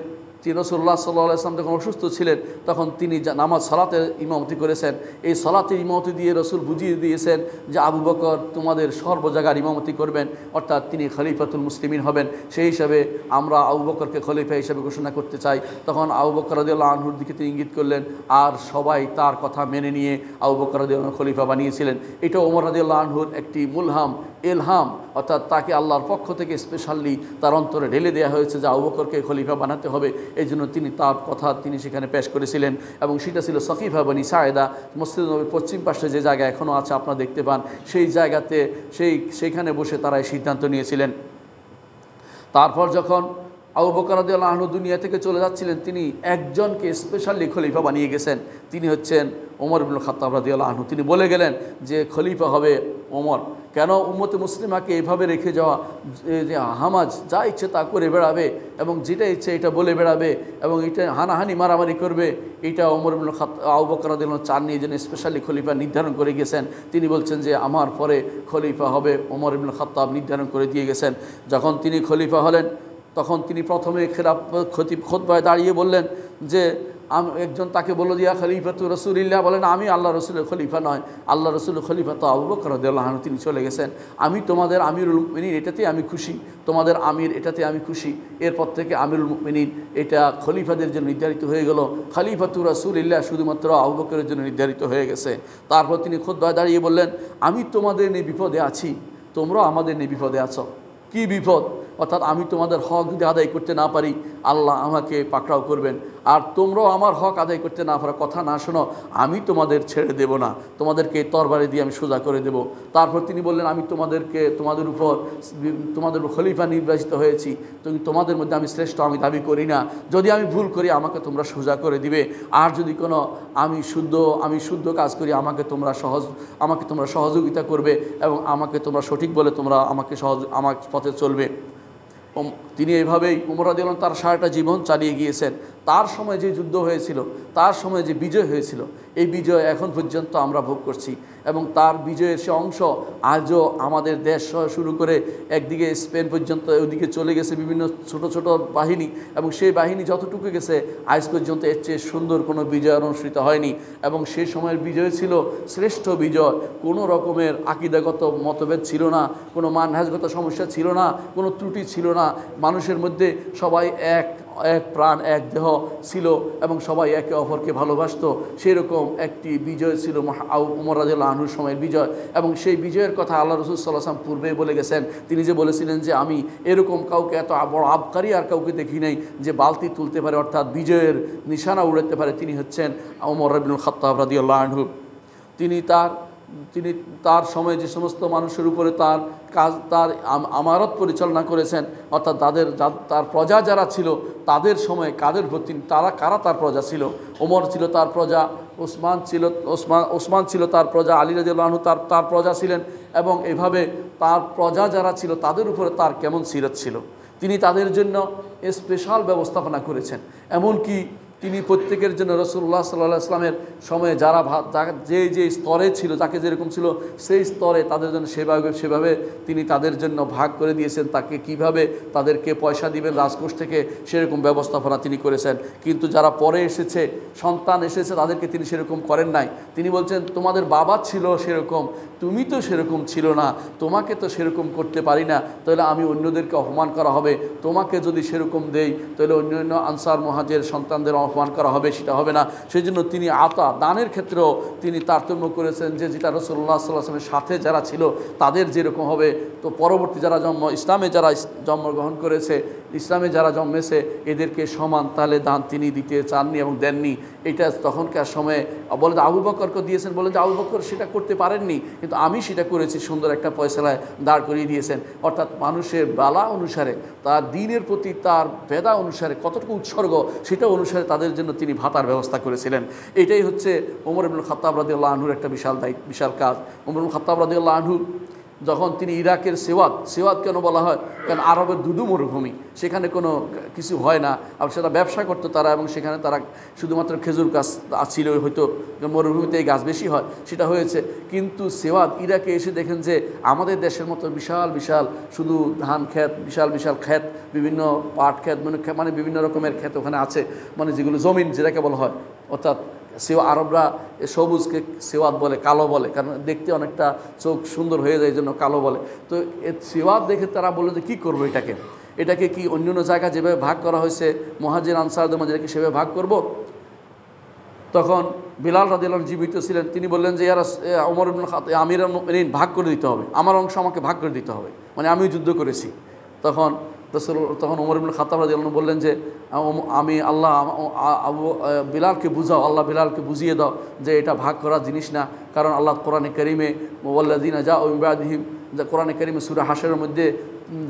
রাসূলুল্লাহ সাল্লাল্লাহু আলাইহি ওয়াসাল্লাম যখন অসুস্থ ছিলেন তখন তিনি নামাজ সালাতের ইমামতি করেছেন। এই সালাতের ইমামতি দিয়ে রসুল বুঝিয়ে দিয়েছেন যে আবু বকর তোমাদের সর্বজায়গার ইমামতি করবেন, অর্থাৎ তিনি খলিফাতুল মুসলিমিন হবেন। সেই হিসাবে আমরা আবু বকরকে খলিফা হিসাবে ঘোষণা করতে চাই। তখন আবু বকর রাদিয়াল্লাহু আনহুর দিকে তিনি ইঙ্গিত করলেন, আর সবাই তার কথা মেনে নিয়ে আবু বকর রাদিয়াল্লাহু আনহু খলিফা বানিয়েছিলেন। এটা ওমর রাদিয়াল্লাহু আনহুর একটি এলহাম, অর্থাৎ তাকে আল্লাহর পক্ষ থেকে স্পেশালি তার অন্তরে ঢেলে দেওয়া হয়েছে যে আবু বকরকে খলিফা বানাতে হবে। এই জন্য তিনি তার কথা তিনি সেখানে পেশ করেছিলেন, এবং সেটা ছিল সকিফা বনি সায়েদা, মসজিদ নববীর পশ্চিম পাশে যে জায়গা এখনও আছে আপনারা দেখতে পান, সেই জায়গাতে সেইখানে বসে তারা এই সিদ্ধান্ত নিয়েছিলেন। তারপর যখন আবু বকর রাদিয়াল্লাহু আনহু দুনিয়া থেকে চলে যাচ্ছিলেন, তিনি একজনকে স্পেশালি খলিফা বানিয়ে গেছেন। তিনি হচ্ছেন ওমর ইবনে খাত্তাব রাদিয়াল্লাহু আনহু। তিনি বলে গেলেন যে খলিফা হবে ওমর। কেন উম্মতে মুসলিমাকে এভাবে রেখে যাওয়া, যে হামাজ যা ইচ্ছে তা করে বেড়াবে এবং যেটা ইচ্ছে এটা বলে বেড়াবে এবং এটা হানাহানি মারামারি করবে, এটা ওমর ইবনে আবু বকর রাদিয়াল্লাহু আনহু চান নিয়ে যেন স্পেশালি খলিফা নির্ধারণ করে গেছেন। তিনি বলছেন যে আমার পরে খলিফা হবে ওমর ইবনে খাত্তাব, নির্ধারণ করে দিয়ে গেছেন। যখন তিনি খলিফা হলেন তখন তিনি প্রথমে খুতবায় দাঁড়িয়ে বললেন যে একজন তাকে বলল দিয়া খলিফাতু রাসূলিল্লাহ, বলেন আমি আল্লাহ রসুলের খলিফা নয়, আল্লাহ রসুলের খলিফা তো আবু বকর রাদিয়াল্লাহু আনহু, তিনি চলে গেছেন। আমি তোমাদের আমিরুল মুমিনিন, এটাতে আমি খুশি, তোমাদের আমির, এটাতে আমি খুশি। এরপর থেকে আমিরুল মুমিনিন এটা খলিফাদের জন্য নির্ধারিত হয়ে গেল। খলিফাতু রাসূলিল্লাহ শুধুমাত্র আবু বকরের জন্য নির্ধারিত হয়ে গেছে। তারপর তিনি খুতবায় দাঁড়িয়ে বললেন, আমি তোমাদের নিয়ে বিপদে আছি, তোমরাও আমাদের নিয়ে বিপদে আছো। কি বিপদ? অর্থাৎ আমি তোমাদের হক যদি আদায় করতে না পারি, আল্লাহ আমাকে পাকড়াও করবেন। আর তোমরাও আমার হক আদায় করতে না পারার কথা না শোনো, আমি তোমাদের ছেড়ে দেব না, তোমাদেরকে তরবারি দিয়ে আমি সোজা করে দেব। তারপর তিনি বললেন, আমি তোমাদের উপর খলিফা নির্বাচিত হয়েছি, তোমাদের মধ্যে আমি শ্রেষ্ঠ আমি দাবি করি না। যদি আমি ভুল করি আমাকে তোমরা সোজা করে দিবে, আর যদি কোনো আমি শুদ্ধ কাজ করি আমাকে তোমরা সহযোগিতা করবে এবং আমাকে তোমরা সঠিক বলে তোমরা আমার পথে চলবে। তিনি এইভাবেই ওমর রাদিয়াল্লাহু আনহু তার সারাটা জীবন চালিয়ে গিয়েছেন। তার সময় যে যুদ্ধ হয়েছিল, তার সময় যে বিজয় হয়েছিল, এই বিজয় এখন পর্যন্ত আমরা ভোগ করছি এবং তার বিজয়ের সে অংশ আজও আমাদের দেশ শুরু করে একদিকে স্পেন পর্যন্ত ওইদিকে চলে গেছে বিভিন্ন ছোট ছোট বাহিনী, এবং সেই বাহিনী যতটুকু গেছে আজ পর্যন্ত এর চেয়ে সুন্দর কোনো বিজয় অনুষ্ঠিত হয়নি। এবং সেই সময়ের বিজয় ছিল শ্রেষ্ঠ বিজয়। কোনো রকমের আকীদাগত মতভেদ ছিল না, কোনো মানহাজগত সমস্যা ছিল না, কোনো ত্রুটি ছিল না। মানুষের মধ্যে সবাই এক এক প্রাণ এক দেহ ছিল এবং সবাই একে অপরকে ভালোবাসতো, সেরকম একটি বিজয় ছিল ওমর রাদিয়াল্লাহু আনহুর সময়ের বিজয়। এবং সেই বিজয়ের কথা আল্লাহ রাসূল সাল্লাল্লাহু আলাইহি ওয়াসাল্লাম পূর্বেই বলে গেছেন। তিনি যে বলেছিলেন যে আমি এরকম কাউকে এত বড় আবকারী আর কাউকে দেখি নাই যে বালতি তুলতে পারে, অর্থাৎ বিজয়ের নিশানা উড়াতে পারে, তিনি হচ্ছেন ওমর ইবনুল খাত্তাব রাদিয়াল্লাহু আনহু। তিনি তার সময়ে যে সমস্ত মানুষের উপরে তার কাজ, তার আমারত পরিচালনা করেছেন, অর্থাৎ তার প্রজা যারা ছিল তাদের সময়ে কাদের প্রতি কারা তার প্রজা ছিল। ওমর ছিল তার প্রজা, ওসমান ছিল তার প্রজা, আলী রাদিয়াল্লাহু আনহু তার প্রজা ছিলেন, এবং এভাবে তার প্রজা যারা ছিল তাদের উপরে তার কেমন সিরত ছিল। তিনি তাদের জন্য স্পেশাল ব্যবস্থাপনা করেছেন। এমনকি তিনি প্রত্যেকের জন্য রাসূলুল্লাহ সাল্লাল্লাহু আলাইহি ওয়াসাল্লামের সময়ে যারা যে স্তরে ছিল, যাকে যেরকম ছিল সেই স্তরে তাদের জন্য সেভাবে তিনি তাদের জন্য ভাগ করে দিয়েছেন। তাকে কিভাবে তাদেরকে পয়সা দিবেন রাজকোষ থেকে, সেরকম ব্যবস্থাপনা তিনি করেছেন। কিন্তু যারা পরে এসেছে, সন্তান এসেছে, তাদেরকে তিনি সেরকম করেন নাই। তিনি বলছেন তোমাদের বাবা ছিল সেরকম, তুমি তো সেরকম ছিল না, তোমাকে তো সেরকম করতে পারি না, তাহলে আমি অন্যদেরকে অপমান করা হবে। তোমাকে যদি সেরকম দেই তাহলে অন্য আনসার মুহাজির সন্তানদের অপমান করা হবে, সেটা হবে না। সেই জন্য তিনি দানের ক্ষেত্রেও তিনি তারতম্য করেছেন, যে যেটা রাসূলুল্লাহ সাল্লাল্লাহু আলাইহি ওয়াসাল্লামের সাথে যারা ছিল তাদের যেরকম হবে, তো পরবর্তী যারা ইসলামে যারা জন্মগ্রহণ করেছে, ইসলামে যারা জন্মেছে, এদেরকে সমান তাহলে দান তিনি দিতে চাননি এবং দেননি। এটা তখনকার সময়ে বলে যে আবু বকরকে দিয়েছেন, বলেন যে আবু বকর সেটা করতে পারেননি, কিন্তু আমি সেটা করেছি, সুন্দর একটা ফয়সালায় দাঁড় করিয়ে দিয়েছেন। অর্থাৎ মানুষের বালা অনুসারে, তার দ্বীনের প্রতি তার বেদা অনুসারে কতটুকু উৎসর্গ, সেটা অনুসারে তাদের জন্য তিনি ভাতার ব্যবস্থা করেছিলেন। এটাই হচ্ছে ওমর ইবনুল খাত্তাব রাদিয়াল্লাহু আনহুর একটা বিশাল কাজ। ওমর ইবনুল খাত্তাব রাদিয়াল্লাহু আনহু যখন তিনি ইরাকের সেওয়াত কেন বলা হয়, কারণ আরবের দুদু মরুভূমি, সেখানে কোনো কিছু হয় না, আর সেটা ব্যবসা করতো তারা, এবং সেখানে তারা শুধুমাত্র খেজুর গাছ ছিল, হয়তো মরুভূমিতে এই গাছ বেশি হয়, সেটা হয়েছে। কিন্তু সেওয়াত ইরাকে এসে দেখেন যে আমাদের দেশের মতো বিশাল শুধু ধান ক্ষেত, বিশাল ক্ষেত, বিভিন্ন পাট ক্ষেত, মানে বিভিন্ন রকমের ক্ষেত ওখানে আছে, মানে যেগুলো জমিন যেটাকে বলা হয়, অর্থাৎ আরবরা সবুজকে সেওয়াত বলে, কালো বলে, কারণ দেখতে অনেকটা চোখ সুন্দর হয়ে যায়, এই জন্য কালো বলে। তো সেওয়াত দেখে তারা বললো যে কী করবো এটাকে কি অন্য জায়গায় যেভাবে ভাগ করা হয়েছে মুহাজির আনসারদের মাঝে কি সেভাবে ভাগ করব? তখন বিলাল রাদিয়াল্লাহু আনহু জীবিত ছিলেন, তিনি বললেন যে ওমর ইবনুল খাত্তাব আমিরুল মুমিনিন ভাগ করে দিতে হবে, আমার অংশ আমাকে ভাগ করে দিতে হবে, মানে আমিও যুদ্ধ করেছি। তখন ওমর ইবনুল খাত্তাব রাদিয়াল্লাহু আনহু বললেন যে আমি বিলালকে বুঝাও, আল্লাহ বিলালকে বুঝিয়ে দাও যে এটা ভাগ করার জিনিস না। কারণ আল্লাহ কোরআনে কারীমে ওয়াল্লাযিনা জাউ মিন বা'দিহিম, কোরআনে কারীমে সূরা হাশরের মধ্যে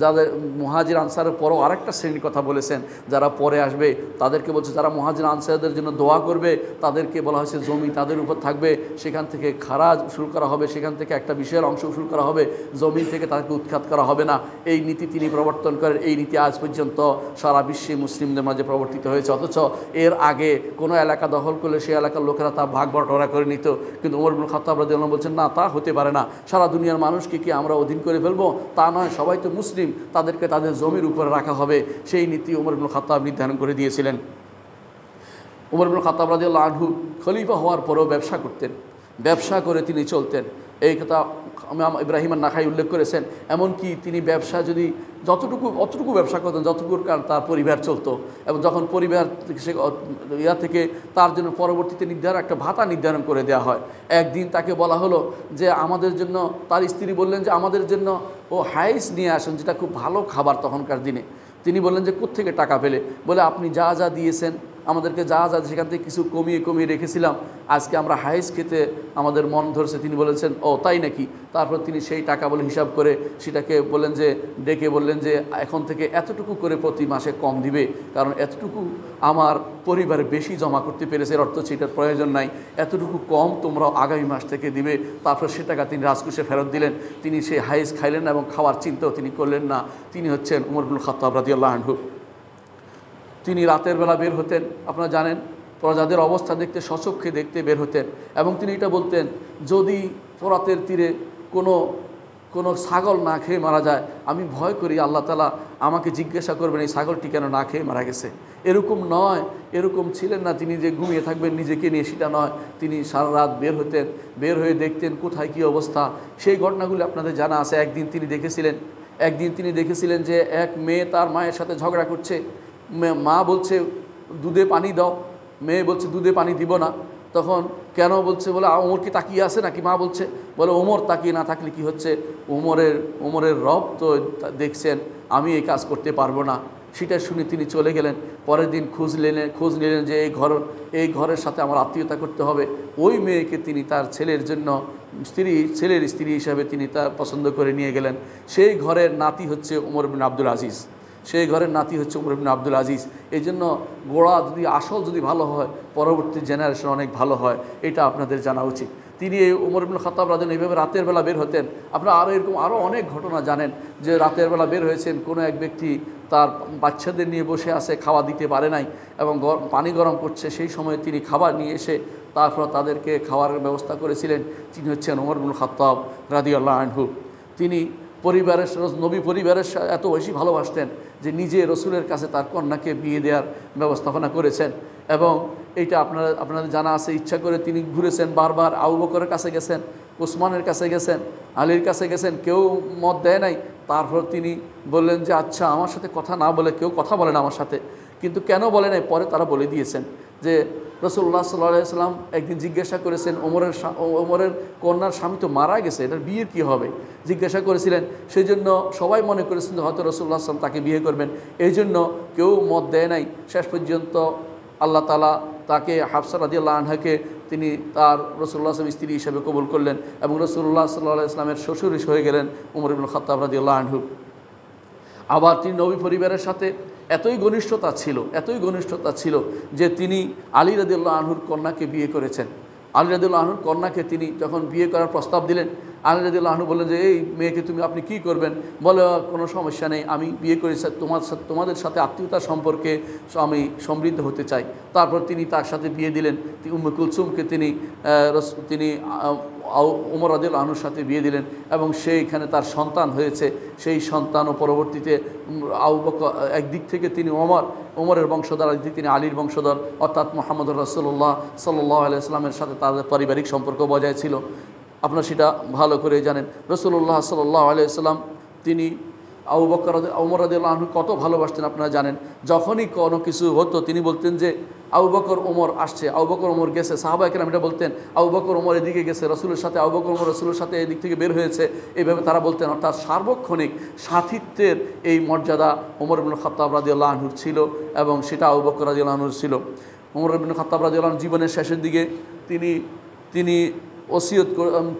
যাদের মুহাজির আনসারের পরও আরেকটা শ্রেণীর কথা বলেছেন, যারা পরে আসবে তাদেরকে বলছে, যারা মুহাজির আনসারদের জন্য দোয়া করবে তাদেরকে বলা হয়েছে জমি তাদের উপর থাকবে, সেখান থেকে খারাজ উসুল করা হবে, সেখান থেকে একটা বিশাল অংশ উসুল করা হবে, জমিন থেকে তাদেরকে উৎখাত করা হবে না। এই নীতি তিনি প্রবর্তন করেন। এই নীতি আজ পর্যন্ত সারা বিশ্বে মুসলিমদের মাঝে প্রবর্তিত হয়েছে। অথচ এর আগে কোনো এলাকা দখল করলে সেই এলাকার লোকেরা তা ভাগ বটরা করে নিত, কিন্তু ওমর ইবনুল খাত্তাব রাদিয়াল্লাহু আনহু বলছেন না, তা হতে পারে না। সারা দুনিয়ার মানুষকে কি আমরা অধীন করে ফেলবো? তা নয়, সবাই তো মুসলিম, তাদেরকে তাদের জমির উপরে রাখা হবে। সেই নীতি ওমর ইবনুল খাত্তাব নির্ধারণ করে দিয়েছিলেন। ওমর ইবনুল খাত্তাব রাদিয়াল্লাহু আনহু খলিফা হওয়ার পরেও ব্যবসা করতেন, ব্যবসা করে তিনি চলতেন। এই কথা ইমাম ইব্রাহিম আন-নাখাই উল্লেখ করেছেন। এমনকি তিনি ব্যবসা যদি অতটুকু ব্যবসা করতেন যতটুকুর কারণ তার পরিবার চলতো, এবং যখন পরিবার থেকে তার জন্য পরবর্তীতে একটা ভাতা নির্ধারণ করে দেওয়া হয়। একদিন তাকে বলা হলো যে আমাদের জন্য, তার স্ত্রী বললেন যে আমাদের জন্য হাইস নিয়ে আসেন, যেটা খুব ভালো খাবার তখনকার দিনে। তিনি বললেন যে কোত্থেকে টাকা পেলে? বলে আপনি যা দিয়েছেন আমাদেরকে, যা সেখান থেকে কিছু কমিয়ে রেখেছিলাম, আজকে আমরা হাইস খেতে আমাদের মন ধরছে। তিনি বলেছেন ও তাই নাকি? তারপর তিনি সেই টাকা বলে হিসাব করে সেটাকে বললেন যে ডেকে বললেন যে এখন থেকে এতটুকু করে প্রতি মাসে কম দিবে, কারণ এতটুকু আমার পরিবারে বেশি জমা করতে পেরেছে, এর অর্থ সেটার প্রয়োজন নাই, এতটুকু কম তোমরা আগামী মাস থেকে দিবে। তারপর সে টাকা তিনি রাজকোষে ফেরত দিলেন। তিনি সেই হাইস খাইলেন না এবং খাওয়ার চিন্তাও তিনি করলেন না। তিনি হচ্ছেন ওমর ইবনুল খাত্তাব রাদিয়াল্লাহু আনহু। তিনি রাতের বেলা বের হতেন, আপনারা জানেন, প্রজাদের অবস্থা দেখতে, স্বচক্ষে দেখতে বের হতেন। এবং তিনি এটা বলতেন, যদি ফোরাতের তীরে কোনো ছাগল না খেয়ে মারা যায়, আমি ভয় করি আল্লাহ তাআলা আমাকে জিজ্ঞাসা করবেন এই ছাগলটি কেন না খেয়ে মারা গেছে। এরকম নয়, এরকম ছিলেন না তিনি যে ঘুমিয়ে থাকবেন নিজেকে নিয়ে, সেটা নয়। তিনি সারা রাত বের হতেন, বের হয়ে দেখতেন কোথায় কী অবস্থা। সেই ঘটনাগুলি আপনাদের জানা আছে। একদিন তিনি দেখেছিলেন যে এক মেয়ে তার মায়ের সাথে ঝগড়া করছে। মা বলছে দুধে পানি দাও, মেয়ে বলছে দুধে পানি দিব না। তখন কেন বলছে, বলে ওমর কি তাকিয়ে আছে নাকি? মা বলছে, বলে ওমর তাকিয়ে না থাকলে কি হচ্ছে, ওমরের রব তো দেখছেন আমি এই কাজ করতে পারবো না। সেটা শুনে তিনি চলে গেলেন। পরের দিন খোঁজ নিলেন যে এই ঘরের সাথে আমার আত্মীয়তা করতে হবে। ওই মেয়েকে তিনি তার ছেলের জন্য ছেলের স্ত্রী হিসাবে তিনি তা পছন্দ করে নিয়ে গেলেন। সেই ঘরের নাতি হচ্ছে ওমর ইবনে আব্দুল আজিজ। সেই ঘরের নাতি হচ্ছে ওমর ইবনে আব্দুল আজিজ। এই জন্য গোড়া যদি আসল যদি ভালো হয়, পরবর্তী জেনারেশন অনেক ভালো হয়, এটা আপনাদের জানা উচিত। তিনি এই ওমর ইবনে খাত্তাব রাদিয়াল্লাহু আনহু এইভাবে রাতের বেলা বের হতেন। আপনারা আরও অনেক ঘটনা জানেন যে রাতের বেলা বের হয়েছেন, কোনো এক ব্যক্তি তার বাচ্চাদের নিয়ে বসে আছে, খাওয়া দিতে পারে নাই এবং পানি গরম করছে, সেই সময় তিনি খাবার নিয়ে এসে তারপর তাদেরকে খাওয়ার ব্যবস্থা করেছিলেন। তিনি হচ্ছেন ওমর ইবনে খাত্তাব রাদিয়াল্লাহু আনহু। তিনি নবী পরিবারের এত বেশি ভালোবাসতেন যে নিজে রসুলের কাছে তার কন্যাকে বিয়ে দেওয়ার ব্যবস্থাপনা করেছেন। এবং এইটা আপনাদের জানা আছে, ইচ্ছা করে তিনি ঘুরেছেন বারবার। আবু বকরের কাছে গেছেন, ওসমানের কাছে গেছেন, আলীর কাছে গেছেন, কেউ মত দেয় নাই। তারপর তিনি বললেন যে আচ্ছা আমার সাথে কথা না বলে, কেউ কথা বলে না আমার সাথে, কিন্তু কেন বলে নাই পরে তারা বলে দিয়েছেন যে রাসূলুল্লাহ সাল্লাল্লাহু আলাইহি ওয়াসাল্লাম একদিন জিজ্ঞাসা করেছেন, ওমরের কন্যার স্বামী তো মারা গেছে, এটার বিয়ের কী হবে জিজ্ঞাসা করেছিলেন। সেই জন্য সবাই মনে করেছেন যে হয়তো রাসূলুল্লাহ সাল্লাল্লাহু আলাইহি ওয়াসাল্লাম তাকে বিয়ে করবেন, এই জন্য কেউ মত দেয় নাই। শেষ পর্যন্ত আল্লাহ তাআলা তাকে হাফসা রাদিয়াল্লাহু আনহাকে তিনি তার রাসূলুল্লাহ সাল্লাল্লাহু আলাইহি ওয়াসাল্লাম স্ত্রী হিসেবে কবুল করলেন এবং রাসূলুল্লাহ সাল্লাল্লাহু আলাইহি ওয়াসাল্লামের শ্বশুর হয়ে গেলেন ওমর ইবনে খাত্তাব রাদিয়াল্লাহু আনহু। আবার তিনি নবী পরিবারের সাথে এতই ঘনিষ্ঠতা ছিল যে তিনি আলী রাদিয়াল্লাহু আনহুর কন্যাকে বিয়ে করেছেন। আলী রাদিয়াল্লাহু আনহুর কন্যাকে তিনি যখন বিয়ে করার প্রস্তাব দিলেন, আলী রাদিয়াল্লাহু আনহু বললেন যে এই মেয়েকে আপনি কি করবেন? বলে কোনো সমস্যা নেই, আমি বিয়ে করেছি, তোমাদের সাথে আত্মীয়তার সম্পর্কে আমি সমৃদ্ধ হতে চাই। তারপর তিনি তার সাথে বিয়ে দিলেন। উম্মে কুলসুমকে তিনি ওমর রাদিয়াল্লাহু আনহুর সাথে বিয়ে দিলেন এবং সেইখানে তার সন্তান হয়েছে। সেই সন্তান ও পরবর্তীতে আবু বকর, একদিক থেকে তিনি ওমরের বংশধর, একদিক তিনি আলীর বংশধর, অর্থাৎ মুহাম্মদুর রাসূলুল্লাহ সাল্লাল্লাহু আলাইহি ওয়াসাল্লামের সাথে তাদের পারিবারিক সম্পর্ক বজায় ছিল। আপনারা সেটা ভালো করে জানেন। রাসূলুল্লাহ সাল্লাল্লাহু আলাইহি ওয়াসাল্লাম তিনি আবু বকর ওমর রাদিয়াল্লাহু আনহু কত ভালোবাসতেন আপনারা জানেন। যখনই কোনো কিছু হতো তিনি বলতেন যে আবু বকর ওমর আসছে, আবু বকর ওমর গেছে। সাহাবায়ে কেরাম এটা বলতেন, আবু বকর ওমর এদিকে গেছে রসুলের সাথে, আবু বকর ওমর রসুলের সাথে এদিক থেকে বের হয়েছে, এইভাবে তারা বলতেন। অর্থাৎ সার্বক্ষণিক সাথিত্বের এই মর্যাদা ওমর ইবনে খাত্তাব রাদিয়াল্লাহু আনহুর ছিল এবং সেটা আবু বকর রাদিয়াল্লাহু আনহুর ছিল। ওমর ইবনে খাত্তাব রাদিয়াল্লাহু আনহু জীবনের শেষের দিকে তিনি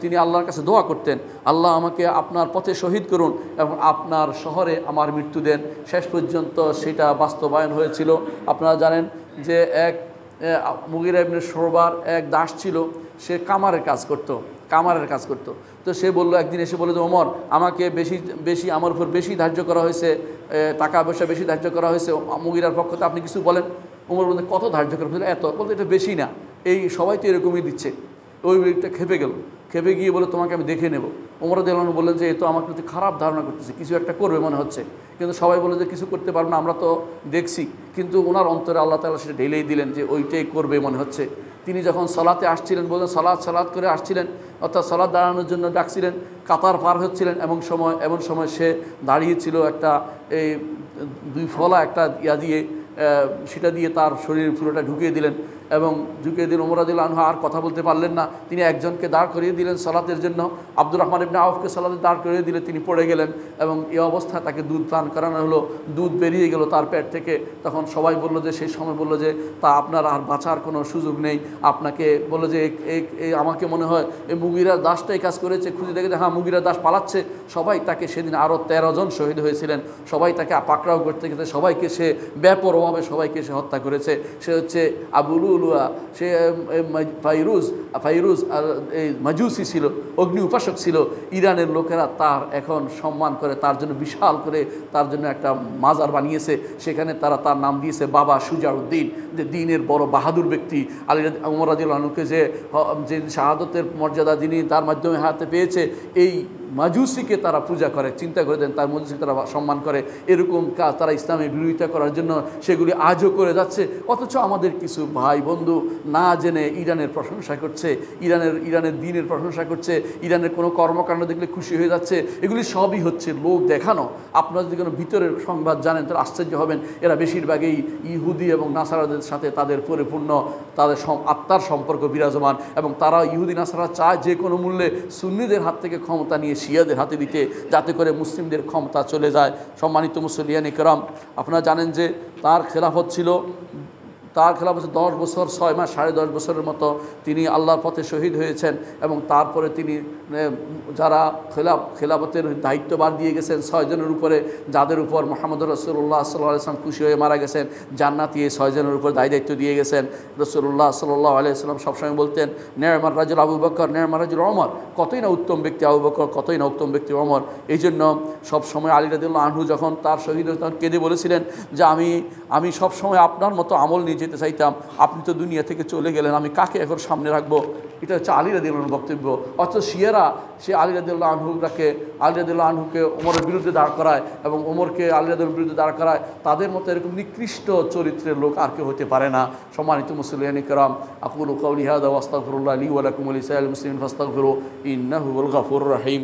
তিনি আল্লাহর কাছে দোয়া করতেন, আল্লাহ আমাকে আপনার পথে শহীদ করুন এবং আপনার শহরে আমার মৃত্যু দেন। শেষ পর্যন্ত সেটা বাস্তবায়ন হয়েছিল। আপনারা জানেন যে মুগীরা ইবনে শুবার এক দাস ছিল, সে কামারের কাজ করত। তো সে বলল, একদিন এসে বলল যে ওমর আমাকে বেশি আমার উপর বেশি ধার্য করা হয়েছে, টাকা পয়সা বেশি ধার্য করা হয়েছে, মুগীরার পক্ষতে আপনি কিছু বলেন। ওমর বলতে কত ধার্য করা হয়েছে? এত। বলতে এটা বেশি না, এই সবাই তো এরকমই দিচ্ছে। ওই ব্যক্তিটা খেপে গিয়ে বলে তোমাকে আমি দেখে নেব। ওমর রাদিয়াল্লাহু আনহু বললেন যে এ তো আমার প্রতি খারাপ ধারণা করতেছে, কিছু একটা করবে মনে হচ্ছে। কিন্তু সবাই বলে যে কিছু করতে পারবে না, আমরা তো দেখছি। কিন্তু ওনার অন্তরে আল্লাহ তাআলা সেটা ঢেলেই দিলেন যে ওইটাই করবে মনে হচ্ছে। তিনি যখন সালাতে আসছিলেন, বললেন সালাত করে আসছিলেন, অর্থাৎ সালাত দাঁড়ানোর জন্য ডাকছিলেন, কাতার পার হচ্ছিলেন, এমন সময় সে দাঁড়িয়েছিল একটা এই দুই ফলা একটা দিয়ে সেটা দিয়ে তার শরীর পুরোটা ঢুকিয়ে দিলেন এবং ওমর রাদিয়াল্লাহু আনহু আর কথা বলতে পারলেন না। তিনি একজনকে দাঁড় করিয়ে দিলেন সালাতের জন্য, আব্দুর রহমান ইবনে আউফকে সালাতে দাঁড় করিয়ে দিলে তিনি পড়ে গেলেন এবং এই অবস্থায় তাকে দুধ পান করানো হলো। দুধ বেরিয়ে গেল তার পেট থেকে। তখন সবাই বলল যে, সেই সময় বলল যে তা আপনার আর বাঁচার কোনো সুযোগ নেই। আপনাকে বলল যে আমাকে মনে হয় এই মুগীরার দাসটাই কাজ করেছে। খুঁজে দেখে যে হ্যাঁ মুগীরার দাস পালাচ্ছে। সবাই তাকে সেদিন আরও 13 জন শহীদ হয়েছিলেন। সবাই তাকে পাকড়াও করতে গেছে, সবাইকে সে বেপরোয়াভাবে সবাইকে সে হত্যা করেছে। সে হচ্ছে আবু লুলুয়া, সে ফাইরুজ আর এই মাজুসি ছিল, অগ্নি উপাসক ছিল। ইরানের লোকেরা তার এখন সম্মান করে, তার জন্য বিশাল করে তার জন্য একটা মাজার বানিয়েছে। সেখানে তারা তার নাম দিয়েছে বাবা সুজাউদ্দিন, যে দিনের বড় বাহাদুর ব্যক্তি। আলী ওমর রাদিয়াল্লাহু আনহুকে যে শাহাদতের মর্যাদা যিনি তার মাধ্যমে হাতে পেয়েছে, এই মাজুসিকে তারা পূজা করে, চিন্তা করে দেন তার মজুসিকে তারা সম্মান করে, এরকম কাজ তারা ইসলামের বিরোধিতা করার জন্য সেগুলি আজও করে যাচ্ছে। অথচ আমাদের কিছু ভাই বন্ধু না জেনে ইরানের প্রশংসা করছে, ইরানের দ্বীনের প্রশংসা করছে, ইরানের কোনো কর্মকাণ্ড দেখলে খুশি হয়ে যাচ্ছে। এগুলি সবই হচ্ছে লোক দেখানো। আপনারা যদি কোনো ভিতরের সংবাদ জানেন তাহলে আশ্চর্য হবেন, এরা বেশিরভাগই ইহুদি এবং নাসারাদের সাথে তাদের পরিপূর্ণ তাদের আত্মার সম্পর্ক বিরাজমান, এবং তারা ইহুদি নাসারা চায় যে কোনো মূল্যে সুন্নিদের হাত থেকে ক্ষমতা নিয়ে শিয়াদের হাতে দিতে, যাতে করে মুসলিমদের ক্ষমতা চলে যায়। সম্মানিত মুসলিয়ান ইকরাম, আপনারা জানেন যে তার খেলাফত ছিল 10 বছর 6 মাস, 10.5 বছরের মতো তিনি আল্লাহর পথে শহীদ হয়েছেন। এবং তারপরে তিনি যারা খেলাফতের দায়িত্বভার দিয়ে গেছেন 6 জনের উপরে, যাদের উপর মুহাম্মদ রাসূলুল্লাহ সাল্লাল্লাহু আলাইহি ওয়াসাল্লাম খুশি হয়ে মারা গেছেন, জান্নাতি এই 6 জনের উপর দায়িত্ব দিয়ে গেছেন। রাসূলুল্লাহ সাল্লাল্লাহু আলাইহি ওয়াসাল্লাম সবসময় বলতেন, নি'মার রাজুল আবু বকর, নি'মার রাজুল ওমর, কতই না উত্তম ব্যক্তি আবু বকর, কতই না উত্তম ব্যক্তি ওমর। এই জন্য সবসময় আলী রাদিয়াল্লাহু আনহু যখন তার শহীদ হয়ে তখন কেঁদে বলেছিলেন যে আমি সবসময় আপনার মতো আমল নিয়ে যেতে চাইতাম, আপনি তো দুনিয়া থেকে চলে গেলেন, আমি কাকে এখন সামনে রাখবো? এটা হচ্ছে আলী রাদিয়াল্লাহু আনহুর বক্তব্য। অথচ শিয়ারা সে আলী রাদিয়াল্লাহু আনহুকে ওমরের বিরুদ্ধে দাঁড় করায়, এবং ওমরকে আলী রাদিয়াল্লাহুর বিরুদ্ধে দাঁড় করায়। তাদের মতো এরকম নিকৃষ্ট চরিত্রের লোক আর কেউ হতে পারে না। সম্মানিত মুসলিয়ান ইকরাম, আকুলু কাউলি হাযা ওয়া আস্তাগফিরুল্লাহ লি ওয়া লাকুম ওয়া লিসাইরিল মুসলিমিন ফাস্তাগফিরু ইন্নাহু হুয়াল গাফুরুর রহিম।